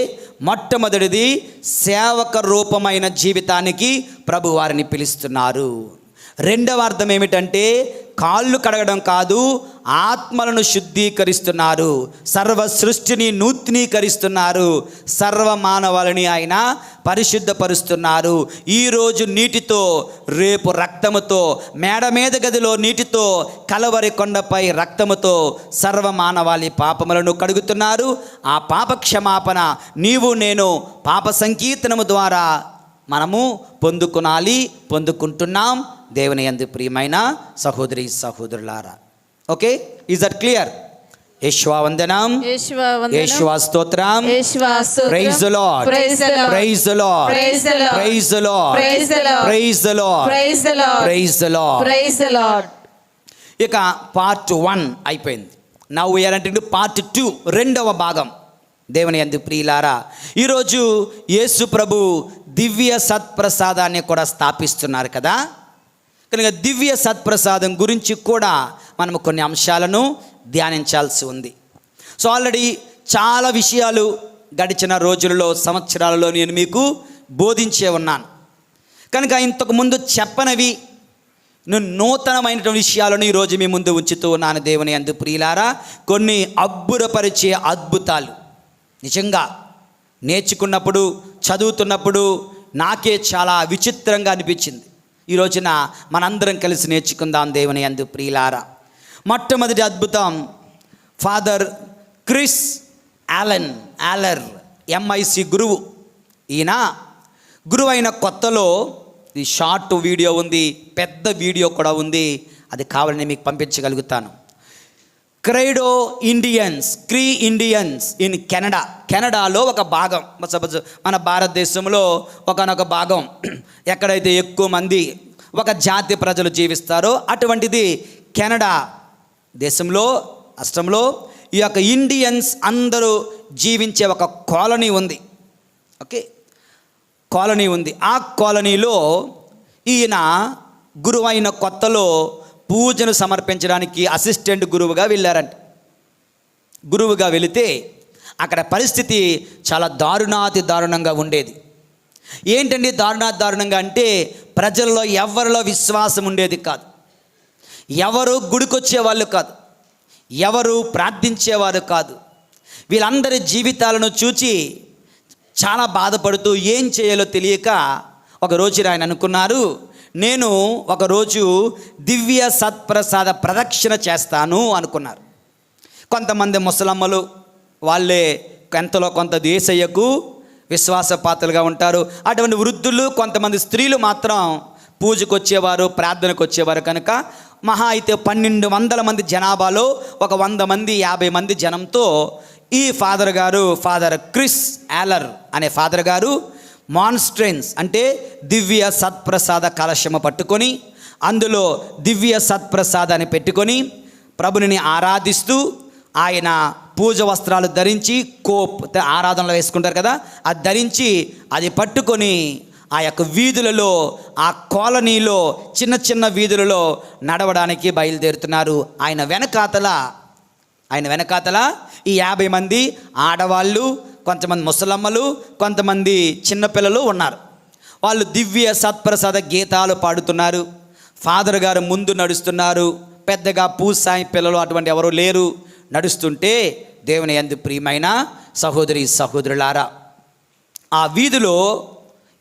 Speaker 2: మొట్టమొదటిది సేవక రూపమైన జీవితానికి ప్రభు వారిని పిలుస్తున్నారు. రెండవ అర్థం ఏమిటంటే, కాళ్ళు కడగడం కాదు, ఆత్మలను శుద్ధీకరిస్తున్నారు, సర్వ సృష్టిని నూతనీకరిస్తున్నారు, సర్వ మానవాళిని ఆయన పరిశుద్ధపరుస్తున్నారు. ఈరోజు నీటితో, రేపు రక్తముతో, మేడ మీద గదిలో నీటితో, కలవరి కొండపై రక్తముతో సర్వ మానవాళి పాపములను కడుగుతున్నారు. ఆ పాప క్షమాపణ నీవు నేను పాప సంకీర్తనము ద్వారా మనము పొందుకుంటున్నాం. దేవుని యందు ప్రియమైన సహోదరి సహోదరులారా, okay, is that clear? Yeshua వందనం, యేషువా స్తోత్రం, praise the lord, praise the lord, praise the lord, praise the lord, praise the lord. ఇక పార్ట్ 1 అయిపోయింది. Now we are entering to part 2, రెండవ భాగం. దేవుని యందు ప్రియులారా, ఈరోజు యేసు ప్రభు దివ్య సత్ప్రసాదాన్ని కూడా స్థాపిస్తున్నారు కదా. కనుక దివ్య సత్ప్రసాదం గురించి కూడా మనము కొన్ని అంశాలను ధ్యానించాల్సి ఉంది. సో ఆల్రెడీ చాలా విషయాలు గడిచిన రోజులలో, సంవత్సరాలలో నేను మీకు బోధించే ఉన్నాను. కనుక ఇంతకుముందు చెప్పనవి నూతనమైనటువంటి విషయాలను ఈరోజు మీ ముందు ఉంచుతూ ఉన్నాను. దేవుని యందు ప్రియులారా, కొన్ని అబ్బురపరిచే అద్భుతాలు నిజంగా నేర్చుకున్నప్పుడు, చదువుతున్నప్పుడు నాకే చాలా విచిత్రంగా అనిపించింది. ఈ రోజున మనందరం కలిసి నేర్చుకుందాం దేవుని యందు ప్రియులారా. మొట్టమొదటి అద్భుతం, ఫాదర్ క్రిస్ ఆలర్ MIC గురువు. ఈయన గురువు అయిన కొత్తలో ఈ షార్ట్ వీడియో ఉంది, పెద్ద వీడియో కూడా ఉంది, అది కావాలని మీకు పంపించగలుగుతాను. క్రీ ఇండియన్స్ ఇన్ కెనడాలో ఒక భాగం, మన భారతదేశంలో ఒకనొక భాగం ఎక్కడైతే ఎక్కువ మంది ఒక జాతి ప్రజలు జీవిస్తారో అటువంటిది కెనడా దేశంలో, రాష్ట్రంలో ఈ యొక్క ఇండియన్స్ అందరూ జీవించే ఒక కాలనీ ఉంది. ఓకే, కాలనీ ఉంది. ఆ కాలనీలో ఈయన గురువైన కొత్తలో పూజను సమర్పించడానికి అసిస్టెంట్ గురువుగా వెళ్ళారంట. గురువుగా వెళితే అక్కడ పరిస్థితి చాలా దారుణంగా ఉండేది. ఏంటండి దారుణంగా అంటే, ప్రజల్లో ఎవరిలో విశ్వాసం ఉండేది కాదు, ఎవరు గుడికొచ్చే వాళ్ళు కాదు, ఎవరు ప్రార్థించేవారు కాదు. వీళ్ళందరి జీవితాలను చూచి చాలా బాధపడుతూ ఏం చేయాలో తెలియక ఒకరోజు ఆయన అనుకున్నారు, నేను ఒకరోజు దివ్య సత్ప్రసాద ప్రదక్షిణ చేస్తాను అనుకున్నారు. కొంతమంది ముసలమ్మలు వాళ్ళే ఎంతలో కొంత యేసయ్యకు విశ్వాసపాత్రులుగా ఉంటారు. అటువంటి వృద్ధులు, కొంతమంది స్త్రీలు మాత్రం పూజకు వచ్చేవారు, ప్రార్థనకు వచ్చేవారు. కనుక మహా అయితే 1200 మంది జనాభాలో ఒక 100 మంది 50 మంది జనంతో ఈ ఫాదర్ క్రిస్ ఆలర్ అనే ఫాదర్ గారు మాన్స్ట్రెన్స్ అంటే దివ్య సత్ప్రసాద కలశము పట్టుకొని అందులో దివ్య సత్ప్రసాదాన్ని పెట్టుకొని ప్రభుని ఆరాధిస్తూ, ఆయన పూజ వస్త్రాలు ధరించి, కోప్ ఆరాధనలో వేసుకుంటారు కదా, అది ధరించి అది పట్టుకొని ఆ యొక్క వీధులలో, ఆ కాలనీలో చిన్న వీధులలో నడవడానికి బయలుదేరుతున్నారు. ఆయన వెనకాతల ఈ 50 మంది ఆడవాళ్ళు, కొంతమంది ముసలమ్మలు, కొంతమంది చిన్నపిల్లలు ఉన్నారు. వాళ్ళు దివ్య సత్ప్రసాద గీతాలు పాడుతున్నారు. ఫాదర్ గారు ముందు నడుస్తున్నారు. పెద్దగా పూసాయి పిల్లలు అటువంటి ఎవరు లేరు. నడుస్తుంటే దేవుని యందు ప్రియమైన సహోదరులారా, ఆ వీధిలో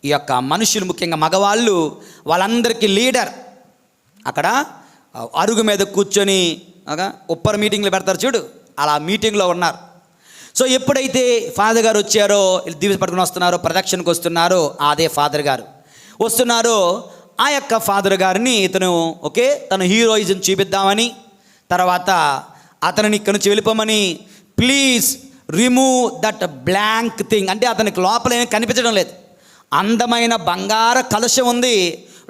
Speaker 2: ఈ యొక్క మనుషులు, ముఖ్యంగా మగవాళ్ళు, వాళ్ళందరికీ లీడర్ అక్కడ అరుగు మీద కూర్చొని ఉప్పర్ మీటింగ్లు పెడతారు చూడు, అలా మీటింగ్లో ఉన్నారు. సో ఎప్పుడైతే ఫాదర్ గారు వచ్చారో, దివ్య పట్టుకుని వస్తున్నారో, ప్రదక్షిణకు వస్తున్నారో, అదే ఫాదర్ గారు వస్తున్నారో, ఆ యొక్క ఫాదర్ గారిని తన హీరోయిజం చూపిద్దామని, తర్వాత అతనిని ఇక్కడి నుంచి వెళ్ళిపోమని, please remove that blank thing అంటే అతనికి లోపల ఏమీ కనిపించడం లేదు. అందమైన బంగార కలశం ఉంది,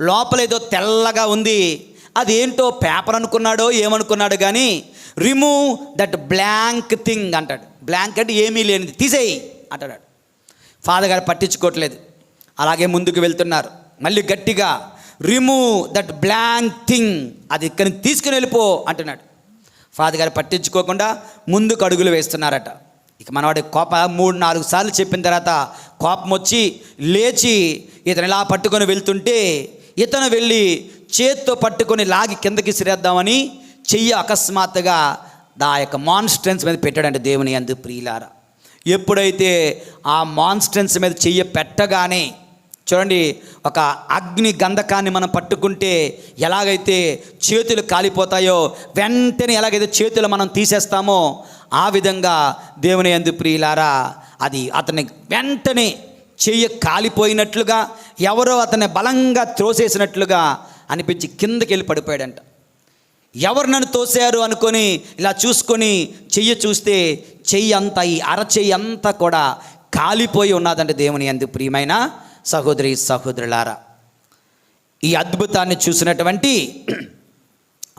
Speaker 2: లోపలేదో తెల్లగా ఉంది, అదేంటో పేపర్ అనుకున్నాడో ఏమనుకున్నాడు కానీ రిమూవ్ దట్ బ్లాంక్ థింగ్ అంటాడు. బ్లాంక్ అంటే ఏమీ లేనిది తీసేయి అంటాడు. ఫాదర్ గారు పట్టించుకోవట్లేదు, అలాగే ముందుకు వెళ్తున్నారు. మళ్ళీ గట్టిగా రిమూవ్ దట్ బ్లాంక్ థింగ్, అది ఇక్కడి నుంచి తీసుకుని వెళ్ళిపో అంటున్నాడు. ఫాదర్ గారు పట్టించుకోకుండా ముందుకు అడుగులు వేస్తున్నారట. ఇక మనవాడి 3-4 సార్లు చెప్పిన తర్వాత కోపం వచ్చి లేచి ఇతను ఇలా పట్టుకొని వెళ్తుంటే, ఇతను వెళ్ళి చేత్తో పట్టుకొని లాగి కిందకి సిరేద్దామని చెయ్యి అకస్మాత్తుగా ఆ యొక్క మాన్స్ట్రెన్స్ మీద పెట్టాడంటే దేవుని యందు ప్రియులారా. ఎప్పుడైతే ఆ మాన్స్ట్రెన్స్ మీద చెయ్యి పెట్టగానే చూడండి, ఒక అగ్ని గంధకాన్ని మనం పట్టుకుంటే ఎలాగైతే చేతులు కాలిపోతాయో, వెంటనే ఎలాగైతే చేతులు మనం తీసేస్తామో ఆ విధంగా దేవుని యందు ప్రియులారా అది అతన్ని వెంటనే చెయ్యి కాలిపోయినట్లుగా, ఎవరో అతన్ని బలంగా త్రోసేసినట్లుగా అనిపించి కిందకి వెళ్ళి పడిపోయాడంట. ఎవరు నన్ను తోసారు అనుకొని ఇలా చూసుకొని చెయ్యి చూస్తే చెయ్యి అంతా, ఈ అరచెయ్యి అంతా కూడా కాలిపోయి ఉన్నదంటే దేవుని యందు ప్రియమైన సహోదరులారా, ఈ అద్భుతాన్ని చూసినటువంటి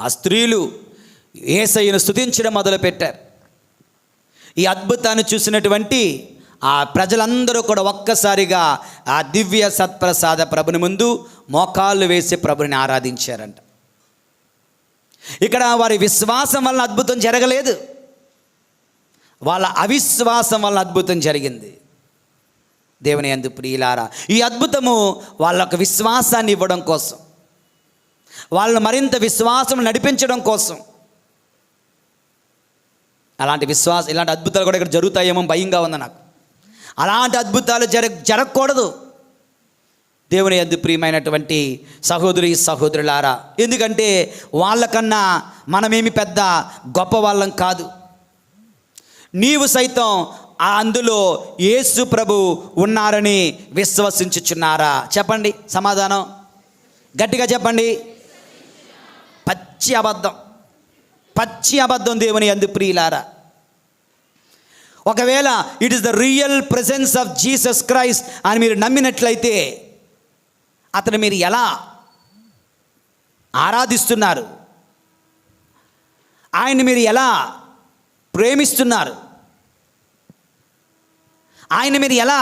Speaker 2: ఆ స్త్రీలు యేసయ్యను స్తుతించడం మొదలుపెట్టారు. ఈ అద్భుతాన్ని చూసినటువంటి ఆ ప్రజలందరూ కూడా ఒక్కసారిగా ఆ దివ్య సత్ప్రసాద ప్రభుని ముందు మోకాళ్ళు వేసి ప్రభుని ఆరాధించారంట. ఇక్కడ వారి విశ్వాసం వలన అద్భుతం జరగలేదు, వాళ్ళ అవిశ్వాసం వలన అద్భుతం జరిగింది. దేవుని యందు ప్రియులారా, ఈ అద్భుతము వాళ్ళకు విశ్వాసాన్ని ఇవ్వడం కోసం, వాళ్ళను మరింత విశ్వాసం నడిపించడం కోసం. ఇలాంటి అద్భుతాలు కూడా ఇక్కడ జరుగుతాయేమో భయంగా ఉంది నాకు. అలాంటి అద్భుతాలు జరగకూడదు దేవుని యందు ప్రియమైనటువంటి సహోదరి సహోదరులారా. ఎందుకంటే వాళ్ళకన్నా మనమేమి పెద్ద గొప్ప వాళ్ళం కాదు. నీవు సైతం అందులో యేసు ప్రభు ఉన్నారని విశ్వసించుచున్నారా? చెప్పండి, సమాధానం గట్టిగా చెప్పండి. పచ్చి అబద్ధం దేవుని యందు ప్రియులారా. ఒకవేళ it is the real presence of Jesus Christ అని మీరు నమ్మినట్లయితే అతను మీరు ఎలా ఆరాధిస్తున్నారు, ఆయన్ని మీరు ఎలా ప్రేమిస్తున్నారు, ఆయన మీరు ఎలా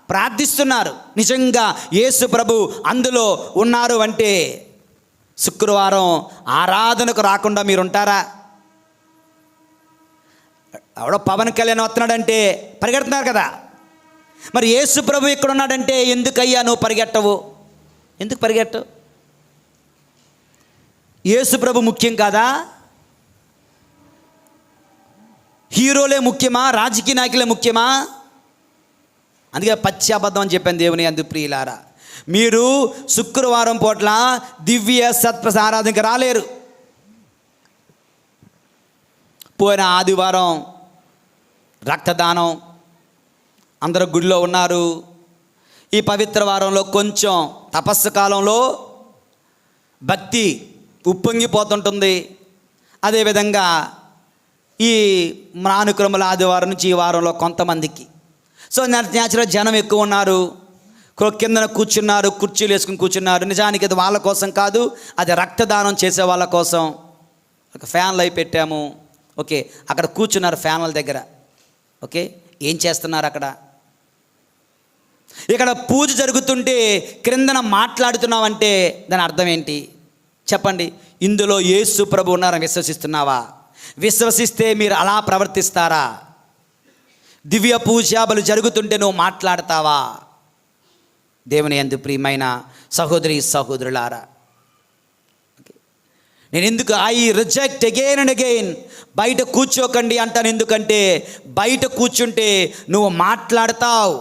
Speaker 2: ప్రార్థిస్తున్నారు? నిజంగా యేసు ప్రభు అందులో ఉన్నారు అంటే శుక్రవారం ఆరాధనకు రాకుండా మీరు ఉంటారా? ఎవడో పవన్ కళ్యాణ్ వస్తున్నాడంటే పరిగెడుతున్నారు కదా. మరి యేసు ప్రభు ఇక్కడ ఉన్నాడంటే ఎందుకయ్యా నువ్వు పరిగెట్టవు? ఎందుకు పరిగెట్టవు? యేసు ప్రభు ముఖ్యం కాదా? హీరోలే ముఖ్యమా? రాజకీయ నాయకులే ముఖ్యమా? అందుకే పచ్చి అబద్ధం అని చెప్పాను దేవుని యందు ప్రియులారా. మీరు శుక్రవారం పూట్ల దివ్య సత్ప్రసాద ఆరాధనకి రాలేరు. పోయిన ఆదివారం రక్తదానం, అందరూ గుడిలో ఉన్నారు. ఈ పవిత్ర వారంలో కొంచెం తపస్సు కాలంలో భక్తి ఉప్పొంగిపోతుంటుంది. అదేవిధంగా ఈ మ్రానుక్రముల ఆదివారం నుంచి ఈ వారంలో కొంతమందికి న్యాచురల్ జనం ఎక్కువ ఉన్నారు. కిందన కూర్చున్నారు, కుర్చీలు వేసుకుని కూర్చున్నారు. నిజానికి అది వాళ్ళ కోసం కాదు, అది రక్తదానం చేసే వాళ్ళ కోసం. ఒక ఫ్యాన్లు అయి పెట్టాము. ఓకే, అక్కడ కూర్చున్నారు ఫ్యాన్ల దగ్గర. ఓకే, ఏం చేస్తున్నారు అక్కడ? ఇక్కడ పూజ జరుగుతుంటే క్రిందన మాట్లాడుతున్నావంటే దాని అర్థం ఏంటి చెప్పండి? ఇందులో యేసు ప్రభు ఉన్నారని విశ్వసిస్తున్నావా? విశ్వసిస్తే మీరు అలా ప్రవర్తిస్తారా? దివ్య పూజాబలు జరుగుతుంటే నువ్వు మాట్లాడతావా? దేవుని యందు ప్రియమైన సహోదరి సహోదరులారా, నేను ఎందుకు I reject again and again బయట కూర్చోకండి అంటాను. ఎందుకంటే బయట కూర్చుంటే నువ్వు మాట్లాడతావు,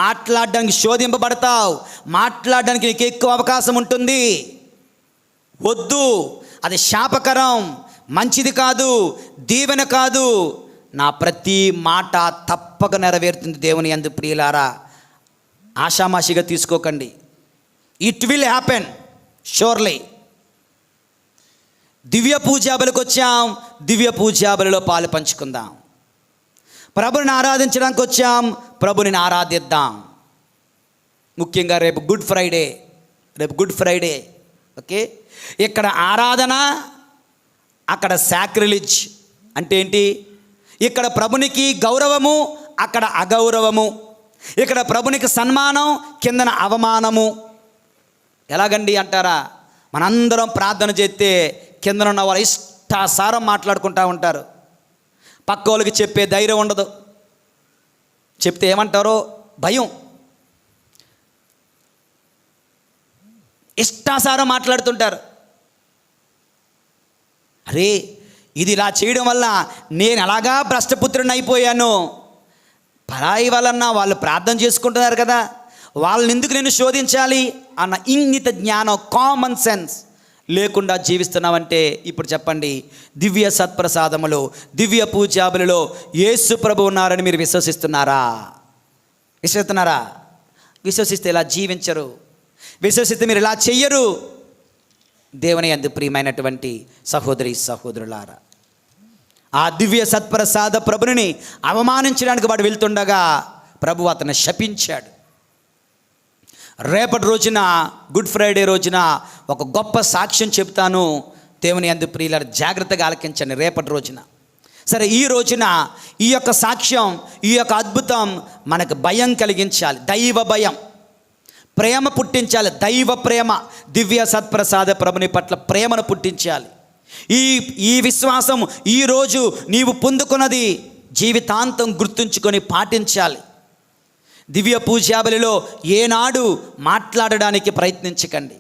Speaker 2: మాట్లాడడానికి శోధింపబడతావు, మాట్లాడడానికి నీకు ఎక్కువ అవకాశం ఉంటుంది. వద్దు, అది శాపకరం, మంచిది కాదు, దీవెన కాదు. నా ప్రతి మాట తప్పక నెరవేరుతుంది దేవుని యందు ప్రియులారా. ఆషామాషిగా తీసుకోకండి. It will happen surely. దివ్య పూజాబలికి వచ్చాం, దివ్య పూజాబలిలో పాలు పంచుకుందాం. ప్రభుని ఆరాధించడానికి వచ్చాం, ప్రభుని ఆరాధిద్దాం. ముఖ్యంగా రేపు గుడ్ ఫ్రైడే. ఓకే, ఇక్కడ ఆరాధన, అక్కడ సాక్రిలిజ్ అంటే ఏంటి? ఇక్కడ ప్రభునికి గౌరవము, అక్కడ అగౌరవము. ఇక్కడ ప్రభునికి సన్మానం, కిందన అవమానము. ఎలాగండి అంటారా? మనందరం ప్రార్థన చేస్తే కిందన ఉన్న వాళ్ళు ఇష్టాసారం మాట్లాడుకుంటూ ఉంటారు. పక్క వాళ్ళకి చెప్పే ధైర్యం ఉండదు. చెప్తే ఏమంటారో భయం. ఇష్టాసారం మాట్లాడుతుంటారు. అరే, ఇది ఇలా చేయడం వల్ల నేను అలాగా భ్రష్టపుత్రుని అయిపోయాను. పరాయి వాళ్ళన్నా వాళ్ళు ప్రార్థన చేసుకుంటున్నారు కదా, వాళ్ళని ఎందుకు నేను శోధించాలి అన్న ఇంగిత జ్ఞానం, కామన్ సెన్స్ లేకుండా జీవిస్తున్నామంటే ఇప్పుడు చెప్పండి, దివ్య సత్ప్రసాదములో, దివ్య పూజాబులలో యేసు ప్రభు ఉన్నారని మీరు విశ్వసిస్తున్నారా? విశ్వసిస్తే ఇలా జీవించరు, విశ్వసిస్తే మీరు ఇలా చెయ్యరు. దేవుని యందు ప్రియమైనటువంటి సహోదరి సహోదరులారా, ఆ దివ్య సత్ప్రసాద ప్రభుని అవమానించడానికి వాడు వెళ్తుండగా ప్రభు అతను శపించాడు. రేపటి రోజున గుడ్ ఫ్రైడే రోజున ఒక గొప్ప సాక్ష్యం చెప్తాను. దేవుని యందు ప్రియులారా, జాగ్రత్తగా ఆలకించండి. రేపటి రోజున సరే, ఈ రోజున ఈ యొక్క సాక్ష్యం, ఈ యొక్క అద్భుతం మనకు భయం కలిగించాలి. దైవ భయం, ప్రేమ పుట్టించాలి. దైవ ప్రేమ, దివ్య సత్ప్రసాద ప్రభుని పట్ల ప్రేమను పుట్టించాలి. ఈ విశ్వాసం ఈరోజు నీవు పొందుకున్నది జీవితాంతం గుర్తుంచుకొని పాటించాలి. దివ్య పూజాబలిలో ఏనాడు మాట్లాడడానికి ప్రయత్నించకండి,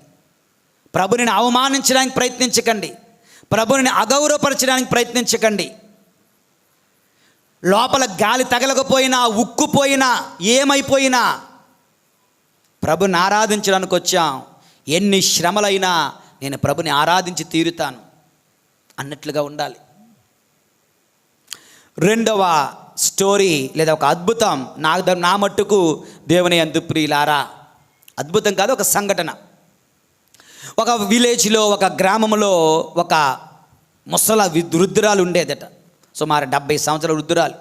Speaker 2: ప్రభుని అవమానించడానికి ప్రయత్నించకండి, ప్రభుని అగౌరవపరచడానికి ప్రయత్నించకండి. లోపల గాలి తగలకపోయినా, ఉక్కుపోయినా, ఏమైపోయినా ప్రభుని ఆరాధించడానికి వచ్చాం. ఎన్ని శ్రమలైనా నేను ప్రభుని ఆరాధించి తీరుతాను అన్నట్లుగా ఉండాలి. రెండవ స్టోరీ లేదా ఒక అద్భుతం నా మట్టుకు దేవుని యందు ప్రియులారా, అద్భుతం కాదు, ఒక సంఘటన. ఒక విలేజ్లో, ఒక గ్రామంలో ఒక ముసల వృద్ధురాలు ఉండేదట. సుమారు 70 సంవత్సరాల వృద్ధురాలు.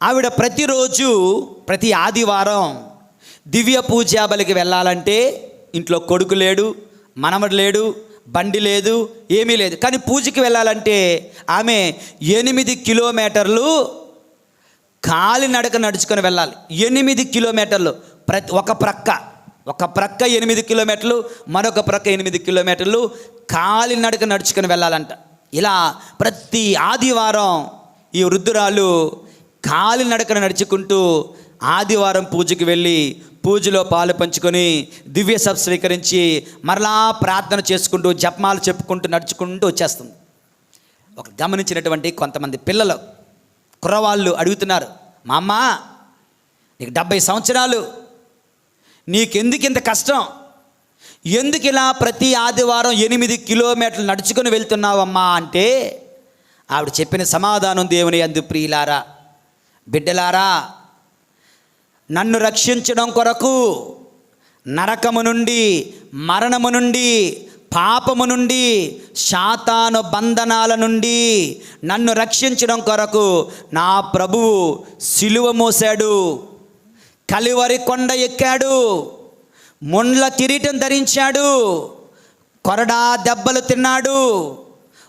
Speaker 2: ఆవిడ ప్రతిరోజు, ప్రతి ఆదివారం దివ్య పూజాబలికి వెళ్ళాలంటే ఇంట్లో కొడుకు లేడు, మనవడు లేడు, బండి లేదు, ఏమీ లేదు. కానీ పూజకి వెళ్ళాలంటే ఆమె 8 కిలోమీటర్లు కాలినడక నడుచుకొని వెళ్ళాలి. 8 కిలోమీటర్లు, ఒక ప్రక్క 8 కిలోమీటర్లు, మరొక ప్రక్క 8 కిలోమీటర్లు కాలినడక నడుచుకొని వెళ్ళాలంట. ఇలా ప్రతి ఆదివారం ఈ వృద్ధురాలు కాలినడకన నడుచుకుంటూ ఆదివారం పూజకి వెళ్ళి పూజలో పాలు పంచుకొని దివ్య సభ స్వీకరించి మరలా ప్రార్థన చేసుకుంటూ జపమాలు చెప్పుకుంటూ నడుచుకుంటూ వచ్చేస్తుంది. ఒక గమనించినటువంటి కొంతమంది పిల్లలు, కుర్రవాళ్ళు అడుగుతున్నారు, మా అమ్మ నీకు 70 సంవత్సరాలు, నీకెందుకు ఇంత కష్టం? ఎందుకు ఇలా ప్రతి ఆదివారం 8 కిలోమీటర్లు నడుచుకొని వెళ్తున్నావమ్మా అంటే ఆవిడ చెప్పిన సమాధానం, దేవుని యందు ప్రియులారా, బిడ్డలారా, నన్ను రక్షించడం కొరకు నరకము నుండి, మరణము నుండి, పాపము నుండి, శాతాను బంధనాల నుండి నన్ను రక్షించడం కొరకు నా ప్రభువు సిలువ మోసాడు, కలువరి కొండ ఎక్కాడు, ముండ్ల కిరీటం ధరించాడు, కొరడా దెబ్బలు తిన్నాడు,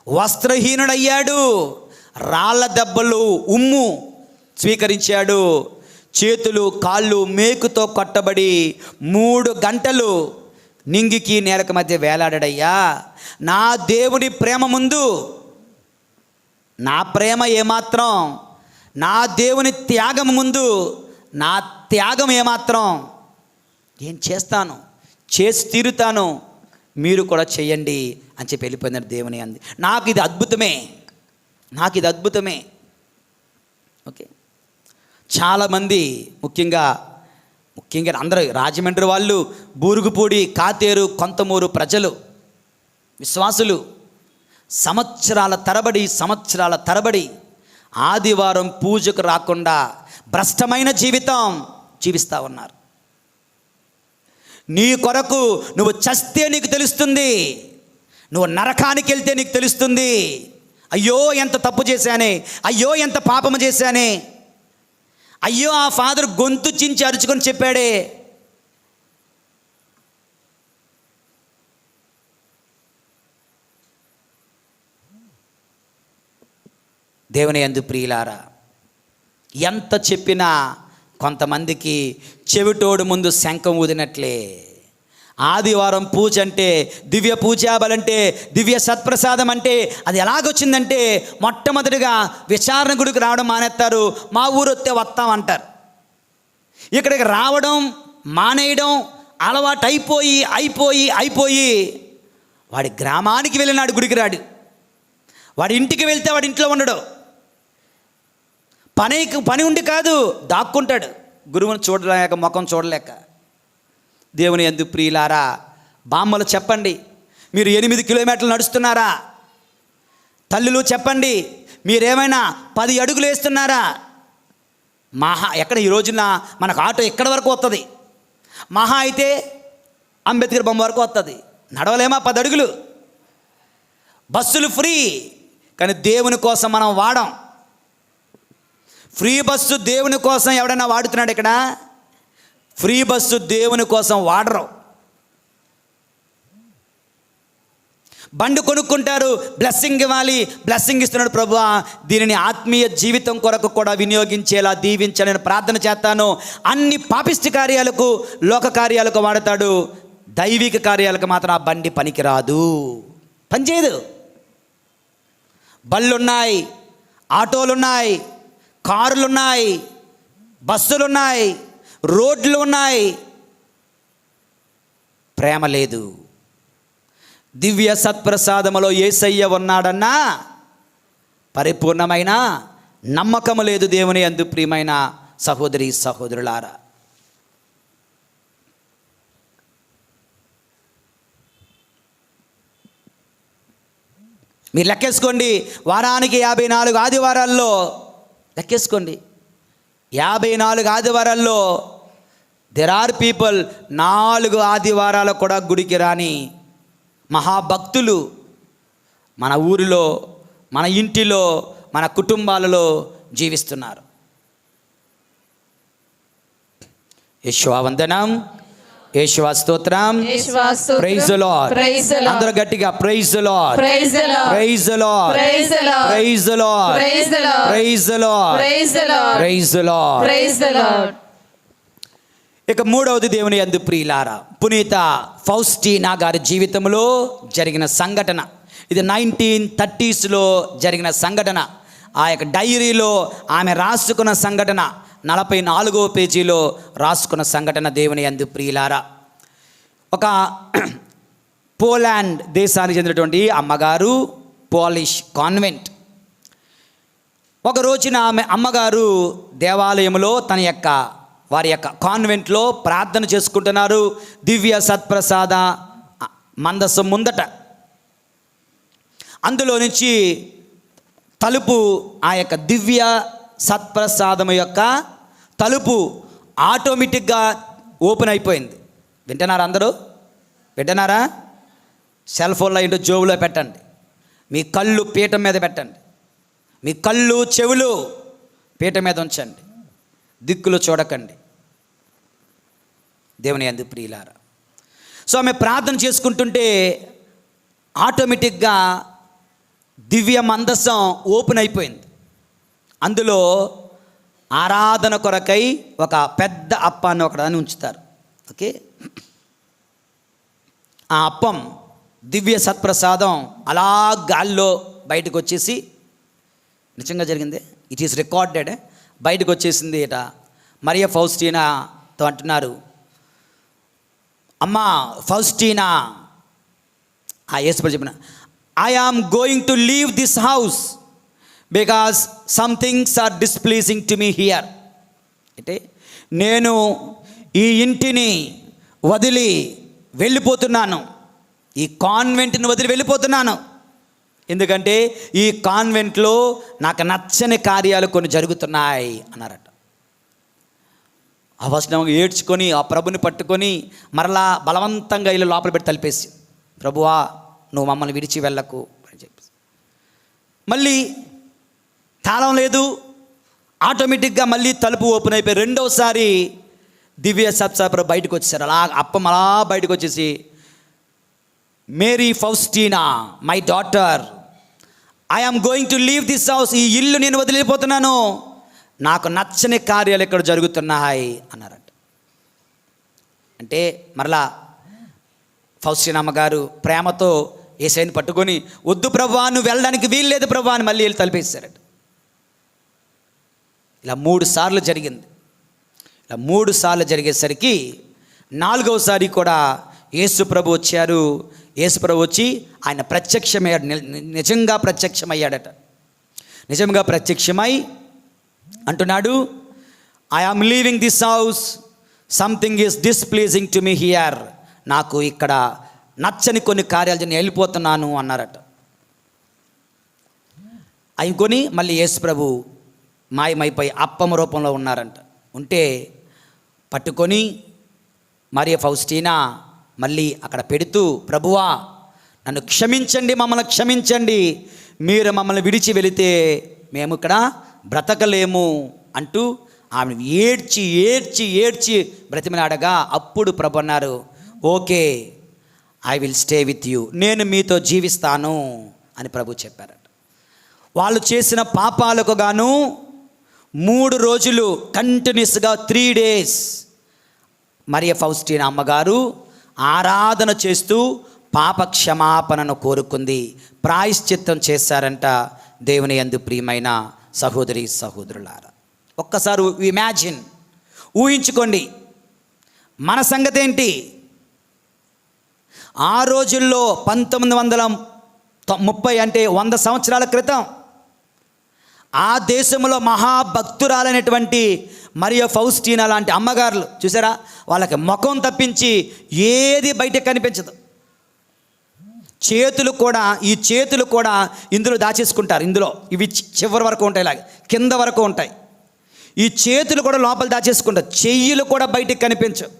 Speaker 2: వస్త్రహీనుడయ్యాడు, రాళ్ళ దెబ్బలు ఉమ్ము స్వీకరించాడు, చేతులు కాళ్ళు మేకుతో కొట్టబడి 3 గంటలు నింగికి నేలకు మధ్య వేలాడాడయ్యా. నా దేవుని ప్రేమ ముందు నా ప్రేమ ఏమాత్రం, నా దేవుని త్యాగం ముందు నా త్యాగం ఏమాత్రం, ఏం చేస్తాను, చేసి తీరుతాను, మీరు కూడా చేయండి అని చెప్పి వెళ్ళిపోయినారు దేవుని అంది. నాకు ఇది అద్భుతమే. ఓకే, చాలామంది ముఖ్యంగా అందరూ రాజమండ్రి వాళ్ళు, బూరుగుపూడి, కాతేరు, కొంతమూరు ప్రజలు, విశ్వాసులు సంవత్సరాల తరబడి ఆదివారం పూజకు రాకుండా భ్రష్టమైన జీవితం జీవిస్తూ ఉన్నారు. నీ కొరకు నువ్వు చస్తే నీకు తెలుస్తుంది, నువ్వు నరకానికి వెళ్తే నీకు తెలుస్తుంది. అయ్యో ఎంత తప్పు చేశానే, అయ్యో ఎంత పాపము చేశానే, అయ్యో ఆ ఫాదర్ గొంతు చించి అరుచుకొని చెప్పాడే. దేవుని యందు ప్రియులారా, ఎంత చెప్పినా కొంతమందికి చెవిటోడు ముందు శంఖం ఊదినట్లే. ఆదివారం పూజ అంటే, దివ్య పూజాబలంటే, దివ్య సత్ప్రసాదం అంటే అది ఎలాగొచ్చిందంటే, మొట్టమొదటిగా విచారణ గుడికి రావడం మానేస్తారు, మా ఊరు వస్తే వస్తామంటారు. ఇక్కడికి రావడం మానేయడం అలవాటు అయిపోయి వాడి గ్రామానికి వెళ్ళినాడు, గుడికి రాడు. వాడి ఇంటికి వెళ్తే వాడి ఇంట్లో ఉండడు. పని ఉండి కాదు, దాక్కుంటాడు, గురువుని చూడలేక, ముఖం చూడలేక. దేవుని యందు ప్రియులారా, బామ్మలు చెప్పండి, మీరు 8 కిలోమీటర్లు నడుస్తున్నారా? తల్లులు చెప్పండి, మీరేమైనా 10 అడుగులు వేస్తున్నారా? ఎక్కడ ఈ రోజున మనకు ఆటో ఎక్కడి వరకు వస్తుంది? మహా అయితే అంబేద్కర్ బొమ్మ వరకు వస్తుంది. నడవలేమా 10 అడుగులు? బస్సులు ఫ్రీ, కానీ దేవుని కోసం మనం వాడం. ఫ్రీ బస్సు దేవుని కోసం ఎవడైనా వాడుతున్నాడు? ఇక్కడ ఫ్రీ బస్సు దేవుని కోసం వాడరు. బండి కొనుక్కుంటారు, బ్లెస్సింగ్ ఇవ్వాలి, బ్లెస్సింగ్ ఇస్తున్నాడు ప్రభువా, దీనిని ఆత్మీయ జీవితం కొరకు కూడా వినియోగించేలా దీవించాలని ప్రార్థన చేస్తాను. అన్ని పాపిష్టి కార్యాలకు, లోక కార్యాలకు వాడతాడు, దైవిక కార్యాలకు మాత్రం ఆ బండి పనికిరాదు, పనిచేయదు. బళ్ళున్నాయి, ఆటోలున్నాయి, కారులున్నాయి, బస్సులున్నాయి, రోడ్లు ఉన్నాయి, ప్రేమ లేదు. దివ్య సత్ప్రసాదములో యేసయ్య ఉన్నాడన్నా పరిపూర్ణమైన నమ్మకము లేదు దేవుని యందు. ప్రియమైన సహోదరి సహోదరులారా, మీరు లెక్కేసుకోండి, వారానికి 54 ఆదివారాల్లో లెక్కేసుకోండి, 54 ఆదివారాల్లో దెర్ ఆర్ పీపుల్ 4 ఆదివారాలు కూడా గుడికి రాని మహాభక్తులు మన ఊరిలో, మన ఇంటిలో, మన కుటుంబాలలో జీవిస్తున్నారు. యేషువా వందనం, యేషువా స్తోత్రం, ప్రైజ్ ది లార్డ్. అందరూ గట్టిగా praise the lord, praise the lord, praise the lord, praise the lord, praise the lord, praise the lord, praise the lord, praise the lord, praise the lord. ఇక మూడవది దేవుని యందు ప్రియులారా, పునీత ఫౌస్టీనా గారి జీవితంలో జరిగిన సంఘటన. ఇది 1930s జరిగిన సంఘటన. ఆ యొక్క డైరీలో ఆమె రాసుకున్న సంఘటన, 44వ పేజీలో రాసుకున్న సంఘటన. దేవుని యందు ప్రియులారా, ఒక పోలాండ్ దేశానికి చెందినటువంటి అమ్మగారు, పోలిష్ కాన్వెంట్. ఒక రోజున ఆమె అమ్మగారు దేవాలయంలో వారి యొక్క కాన్వెంట్లో ప్రార్థన చేసుకుంటున్నారు, దివ్య సత్ప్రసాద మందసం ముందట. అందులో నుంచి తలుపు, ఆ యొక్క దివ్య సత్ప్రసాదం యొక్క తలుపు ఆటోమేటిక్గా ఓపెన్ అయిపోయింది. వింటున్నారా అందరూ? వింటున్నారా? సెల్ ఫోన్లో ఇంటో జోబులో పెట్టండి, మీ కళ్ళు పీఠం మీద పెట్టండి, మీ కళ్ళు చెవులు పీఠం మీద ఉంచండి, దిక్కులు చూడకండి. దేవుని యందు ప్రియులారా, సో ఆమె ప్రార్థన చేసుకుంటుంటే ఆటోమేటిక్గా దివ్య మందసం ఓపెన్ అయిపోయింది. అందులో ఆరాధన కొరకై ఒక పెద్ద అప్పాన్ని ఒకదాన్ని ఉంచుతారు. ఓకే, ఆ అప్పం దివ్య సత్ప్రసాదం అలా గాల్లో బయటకు వచ్చేసి, నిజంగా జరిగింది, ఇట్ ఈస్ రికార్డెడ్, బయటకు వచ్చేసింది. ఇట మరియ ఫౌస్టీనాతో అంటున్నారు, అమ్మా ఫౌస్టీనా, ఆ యేసుప్రభు చెప్పిన, I am going to leave this house because some things are displeasing to me here. అంటే నేను ఈ ఇంటిని వదిలి వెళ్ళిపోతున్నాను, ఈ కాన్వెంట్ని వదిలి వెళ్ళిపోతున్నాను, ఎందుకంటే ఈ కాన్వెంట్లో నాకు నచ్చని కార్యాలు కొన్ని జరుగుతున్నాయి అన్నారట. ఆ వచనం ఏడ్చుకొని ఆ ప్రభుని పట్టుకొని మరలా బలవంతంగా ఇల్లు లోపల పెట్టి తలిపేసి, ప్రభువా నువ్వు మమ్మల్ని విడిచి వెళ్ళకు అని చెప్పేసి, మళ్ళీ తాళం లేదు, ఆటోమేటిక్గా మళ్ళీ తలుపు ఓపెన్ అయిపోయి రెండోసారి దివ్య సత్ప్రసాదం బయటకు వచ్చేసారు. అలా అప్పం అలా బయటకు వచ్చేసి, Mary Faustina my daughter, I am going to leave this house, ఈ ఇల్లు నేను వదిలిపోతున్నాను, నాకు నచ్చని కార్యాలు ఇక్కడ జరుగుతున్నాయి అన్నారట. అంటే మరలా ఫౌస్టీనా అమ్మగారు ప్రేమతో యేసయ్యని పట్టుకొని, వద్దు ప్రభువా నువ్వు వెళ్ళడానికి వీల్లేదు ప్రభువా అని మళ్ళీ వెళ్ళి తలిపేశారట. ఇలా 3 సార్లు జరిగింది. ఇలా 3 సార్లు జరిగేసరికి 4వసారి కూడా యేసు ప్రభు వచ్చారు. యేసు ప్రభు వచ్చి ఆయన ప్రత్యక్షమయ్యాడు, నిజంగా ప్రత్యక్షమయ్యాడట. నిజంగా ప్రత్యక్షమై అంటున్నాడు, I am leaving this house, something is displeasing to me here, నాకు ఇక్కడ నచ్చని కొన్ని కార్యాలు నేను వెళ్ళిపోతున్నాను అన్నారట. అయికొని మళ్ళీ యేసు ప్రభు మాయమైపోయి అప్పం రూపంలో ఉన్నారంట. ఉంటే పట్టుకొని మరియ ఫౌస్టీనా మళ్ళీ అక్కడ పెడుతూ, ప్రభువా నన్ను క్షమించండి, మమ్మల్ని క్షమించండి, మీరు మమ్మల్ని విడిచి వెళితే మేము ఇక్కడ బ్రతకలేము అంటూ ఆమె ఏడ్చి ఏడ్చి ఏడ్చి బ్రతిమలాడగా, అప్పుడు ప్రభు అన్నారు, okay I will stay with you, నేను మీతో జీవిస్తాను అని ప్రభు చెప్పారట. వాళ్ళు చేసిన పాపాలకు గాను 3 రోజులు కంటిన్యూస్గా 3 days మరియ ఫౌస్టీనా అమ్మగారు ఆరాధన చేస్తూ పాప క్షమాపణను కోరుకుంది, ప్రాయశ్చిత్తం చేశారంట. దేవుని యందు ప్రియమైన సహోదరి సహోదరులారా, ఒక్కసారి ఇమాజిన్, ఊహించుకోండి మన సంగతి ఏంటి. ఆ రోజుల్లో 1930 అంటే 100 సంవత్సరాల క్రితం ఆ దేశంలో మహాభక్తురాలైనటువంటి మరియ ఫౌస్టీనా లాంటి అమ్మగారులు చూసారా, వాళ్ళకి ముఖం తప్పించి ఏది బయటకు కనిపించదు. ఈ చేతులు కూడా ఇందులో దాచేసుకుంటారు. ఇందులో ఇవి చివరి వరకు ఉంటాయి, ఇలాగ కింద వరకు ఉంటాయి. ఈ చేతులు కూడా లోపల దాచేసుకుంటారు, చెయ్యిలు కూడా బయటికి కనిపించవు.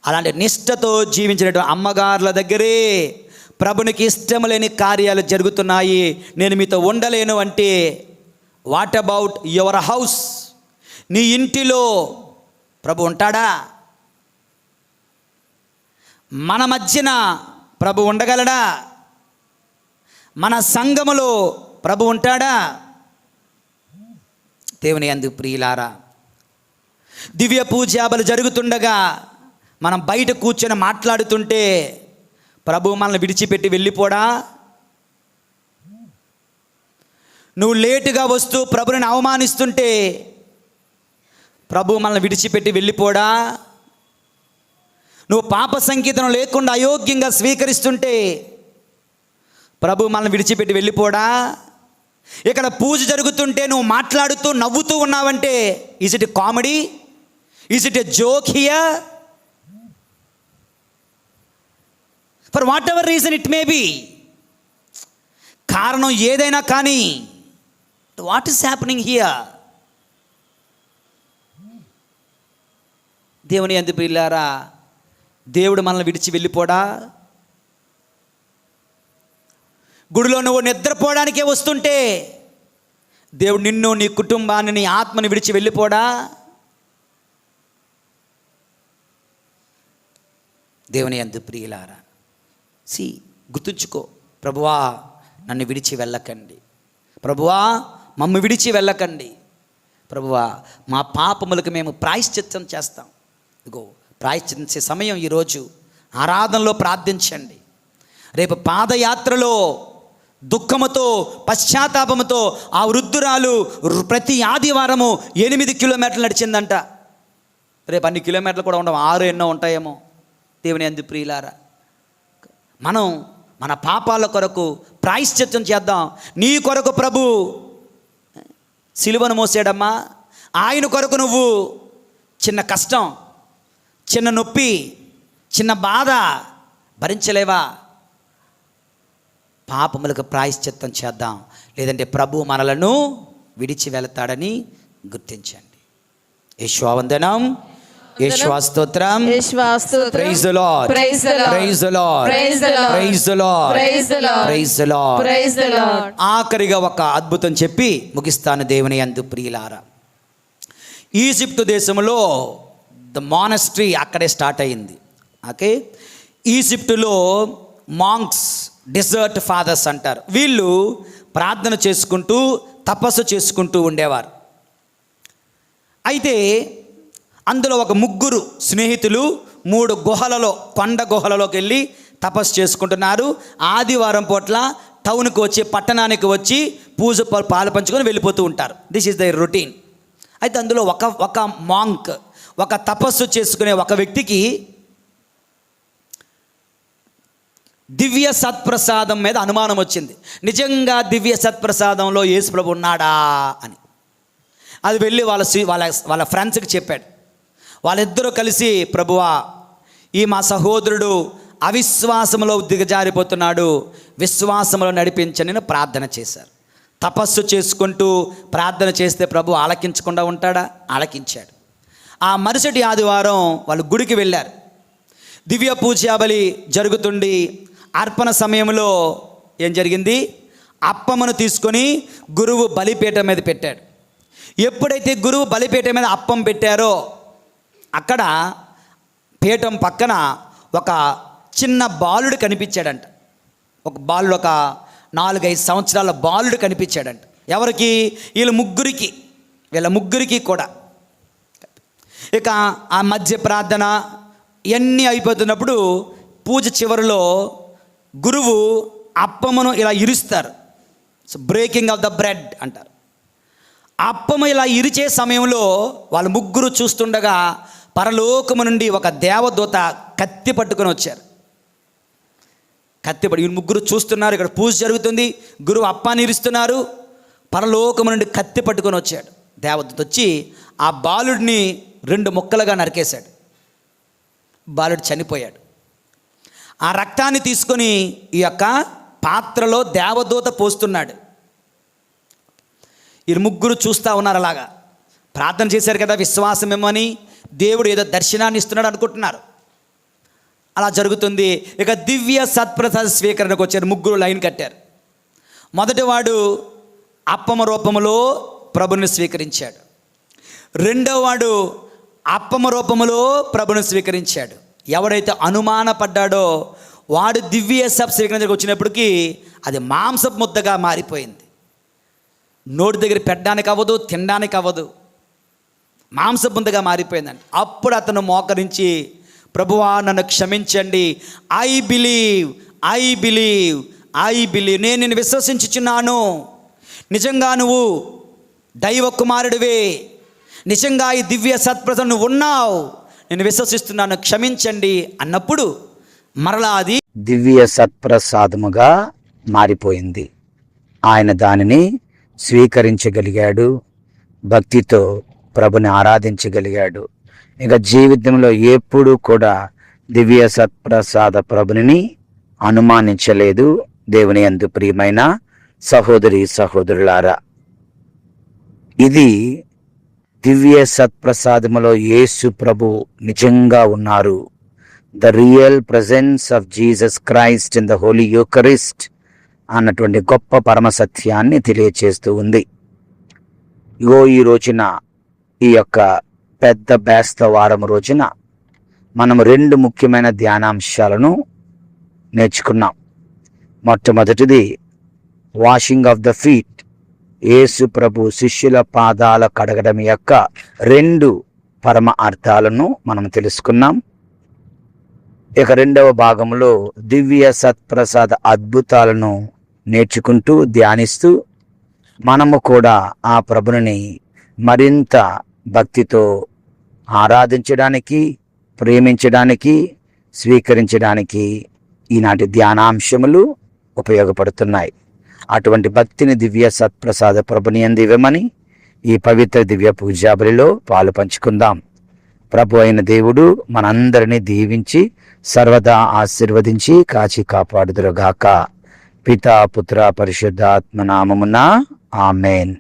Speaker 2: అలాంటి నిష్ఠతో జీవించినటువంటి అమ్మగారుల దగ్గరే ప్రభునికి ఇష్టం లేని కార్యాలు జరుగుతున్నాయి, నేను మీతో ఉండలేను అంటే, వాట్ అబౌట్ యువర్ హౌస్? నీ ఇంటిలో ప్రభు ఉంటాడా? మన మధ్యన ప్రభు ఉండగలడా? మన సంఘములో ప్రభు ఉంటాడా? దేవుని యందు ప్రియులారా, దివ్య పూజాబలు జరుగుతుండగా మనం బయట కూర్చొని మాట్లాడుతుంటే ప్రభు మనల్ని విడిచిపెట్టి వెళ్ళిపోడా? నువ్వు లేటుగా వస్తూ ప్రభుని అవమానిస్తుంటే ప్రభు మనల్ని విడిచిపెట్టి వెళ్ళిపోడా? నువ్వు పాప సంకీర్తన లేకుండా అయోగ్యంగా స్వీకరిస్తుంటే ప్రభు మనల్ని విడిచిపెట్టి వెళ్ళిపోడా? ఇక్కడ పూజ జరుగుతుంటే నువ్వు మాట్లాడుతూ నవ్వుతూ ఉన్నావంటే, is it a comedy? Is it a joke here? For whatever reason it may be, కారణం ఏదైనా కానీ, వాట్ ఈస్ హ్యాపెనింగ్ హియర్? దేవుని యందు ప్రియులారా, దేవుడు మనల్ని విడిచి వెళ్ళిపోడా? గుడిలో నువ్వు నిద్రపోవడానికే వస్తుంటే దేవుడు నిన్ను, నీ కుటుంబాన్ని, నీ ఆత్మని విడిచి వెళ్ళిపోడా? దేవుని యందు ప్రియులారా, గుర్తుంచుకో, ప్రభువా నన్ను విడిచి వెళ్ళకండి, ప్రభువా మమ్మ విడిచి వెళ్ళకండి, ప్రభువా మా పాపములకు మేము ప్రాయశ్చిత్తం చేస్తాం. ఇగో ప్రాయశ్చిత్తించే సమయం ఈరోజు. ఆరాధనలో ప్రార్థించండి. రేపు పాదయాత్రలో దుఃఖముతో పశ్చాత్తాపముతో ఆ వృద్ధురాలు ప్రతి ఆదివారము 8 కిలోమీటర్లు నడిచిందంట. రేపు అన్ని కిలోమీటర్లు కూడా ఉండవు, 6 ఎన్నో ఉంటాయేమో. దేవుని యందు ప్రియులారా, మనం మన పాపాల కొరకు ప్రాయశ్చిత్తం చేద్దాం. నీ కొరకు ప్రభు సిలువను మోసాడమ్మా, ఆయన కొరకు నువ్వు చిన్న కష్టం, చిన్న నొప్పి, చిన్న బాధ భరించలేవా? పాపములకు ప్రాయశ్చిత్తం చేద్దాం, లేదంటే ప్రభు మనలను విడిచి వెళతాడని గుర్తించండి. యేషువందనం, యేషుస్తోత్రం, praise the lord, praise the lord, praise the lord, praise the lord, praise the lord, praise the lord, praise the lord, praise the Lord. ఆఖరిగా ఒక అద్భుతం చెప్పి ముగిస్తాను. దేవుని యందు ప్రియులారా, ఈజిప్టు దేశంలో ద మానస్ట్రీ అక్కడే స్టార్ట్ అయ్యింది. ఓకే, ఈజిప్టులో మాంక్స్, డెజర్ట్ ఫాదర్స్ అంటారు. వీళ్ళు ప్రార్థన చేసుకుంటూ తపస్సు చేసుకుంటూ ఉండేవారు. అయితే అందులో ఒక 3 స్నేహితులు 3 గుహలలో, కొండ గుహలలోకి వెళ్ళి తపస్సు చేసుకుంటున్నారు. ఆదివారం పూట్ల టౌన్కి వచ్చి, పట్టణానికి వచ్చి పూజ పాలు పంచుకొని వెళ్ళిపోతూ ఉంటారు. This is their routine. అయితే అందులో ఒక మాంక్, ఒక తపస్సు చేసుకునే ఒక వ్యక్తికి దివ్య సత్ప్రసాదం మీద అనుమానం వచ్చింది. నిజంగా దివ్య సత్ప్రసాదంలో యేసు ప్రభు ఉన్నాడా అని. అది వెళ్ళి వాళ్ళ ఫ్రెండ్స్కి చెప్పాడు. వాళ్ళిద్దరూ కలిసి, ప్రభువా ఈ మా సహోదరుడు అవిశ్వాసంలో దిగజారిపోతున్నాడు, విశ్వాసంలో నడిపించని ప్రార్థన చేశారు. తపస్సు చేసుకుంటూ ప్రార్థన చేస్తే ప్రభు ఆలకించకుండా ఉంటాడా? ఆలకించాడు. ఆ మరుసటి ఆదివారం వాళ్ళు గుడికి వెళ్ళారు. దివ్య పూజాబలి జరుగుతుండి అర్పణ సమయంలో ఏం జరిగింది? అప్పమును తీసుకొని గురువు బలిపీఠం మీద పెట్టాడు. ఎప్పుడైతే గురువు బలిపీఠం మీద అప్పం పెట్టారో, అక్కడ పీఠం పక్కన ఒక చిన్న బాలుడు కనిపించాడంట. ఒక బాలుడు, ఒక 4-5 సంవత్సరాల బాలుడు కనిపించాడంట. ఎవరికి? వీళ్ళ ముగ్గురికి కూడా. ఇక ఆ మధ్య ప్రార్థన ఇవన్నీ అయిపోతున్నప్పుడు పూజ చివరిలో గురువు అప్పమును ఇలా ఇరుస్తారు. So breaking of the bread అంటారు. అప్పము ఇలా ఇరిచే సమయంలో వాళ్ళ ముగ్గురు చూస్తుండగా పరలోకము నుండి ఒక దేవదూత కత్తి పట్టుకొని వచ్చారు. ఈ ముగ్గురు చూస్తున్నారు, ఇక్కడ పూజ జరుగుతుంది, గురువు అప్పాన్ని ఇరుస్తున్నారు. పరలోకము నుండి కత్తి పట్టుకొని వచ్చాడు దేవదూత. వచ్చి ఆ బాలుడిని 2 ముక్కలుగా నరికేశాడు. బాలుడు చనిపోయాడు. ఆ రక్తాన్ని తీసుకొని ఈ యొక్క పాత్రలో దేవదూత పోస్తున్నాడు. ఈ ముగ్గురు చూస్తూ ఉన్నారు. అలాగా ప్రార్థన చేశారు కదా, విశ్వాసం ఏమని, దేవుడు ఏదో దర్శనాన్ని ఇస్తున్నాడు అనుకుంటున్నారు. అలా జరుగుతుంది. ఇక దివ్య సత్ప్రసాద స్వీకరణకు వచ్చారు. ముగ్గురు లైన్ కట్టారు. మొదటివాడు అప్పమ రూపములో ప్రభుని స్వీకరించాడు. రెండోవాడు అప్పమ రూపములో ప్రభుని స్వీకరించాడు. ఎవరైతే అనుమానపడ్డాడో వాడు దివ్య సత్ స్వీకరణకు వచ్చినప్పటికీ అది మాంసపు ముద్దగా మారిపోయింది. నోటి దగ్గర పెట్టడానికి అవ్వదు, తినడానికి అవ్వదు, మాంసపు ముద్దగా మారిపోయిందండి. అప్పుడు అతను మోకరించి, ప్రభువా నన్ను క్షమించండి, ఐ బిలీవ్, నేను నిన్ను విశ్వసించుచున్నాను, నిజంగా నువ్వు దైవ కుమారుడివే, నిజంగా ఈ దివ్య సత్ప్రసాదం నువ్వు ఉన్నావు, నేను విశ్వసిస్తున్నాను, క్షమించండి అన్నప్పుడు మరలా అది
Speaker 5: దివ్య సత్ప్రసాదముగా మారిపోయింది. ఆయన దానిని స్వీకరించగలిగాడు, భక్తితో ప్రభుని ఆరాధించగలిగాడు. ఇక జీవితంలో ఎప్పుడూ కూడా దివ్య సత్ప్రసాద ప్రభుని అనుమానించలేదు. దేవుని యందు ప్రియమైన సహోదరి సహోదరులారా, ఇది దివ్య సత్ప్రసాదములో యేసు ప్రభు నిజంగా ఉన్నారు. The real presence of Jesus Christ in the holy Eucharist అన్నటువంటి గొప్ప పరమ సత్యాన్ని తెలియచేస్తూ ఉంది. ఇగో ఈ రోజున, ఈ యొక్క పెద్ద బేస్త వారం రోజున మనం 2 ముఖ్యమైన ధ్యానాంశాలను నేర్చుకున్నాం. మొట్టమొదటిది వాషింగ్ ఆఫ్ ద ఫీట్, యేసు ప్రభు శిష్యుల పాదాల కడగడం యొక్క 2 పరమ అర్థాలను మనం తెలుసుకున్నాం. ఇక 2వ భాగంలో దివ్య సత్ప్రసాద అద్భుతాలను నేర్చుకుంటూ ధ్యానిస్తూ మనము కూడా ఆ ప్రభుని మరింత భక్తితో ఆరాధించడానికి, ప్రేమించడానికి, స్వీకరించడానికి ఈనాటి ధ్యానాంశములు ఉపయోగపడుతున్నాయి. అటువంటి భక్తిని దివ్య సత్ప్రసాద ప్రభుని యందు ఇవ్వమని ఈ పవిత్ర దివ్య పూజాబలిలో పాలు పంచుకుందాం. ప్రభు అయిన దేవుడు మనందరినీ దీవించి సర్వదా ఆశీర్వదించి కాచి కాపాడుదురుగాక. పితా పుత్ర పరిశుద్ధాత్మ నామమున ఆమేన్.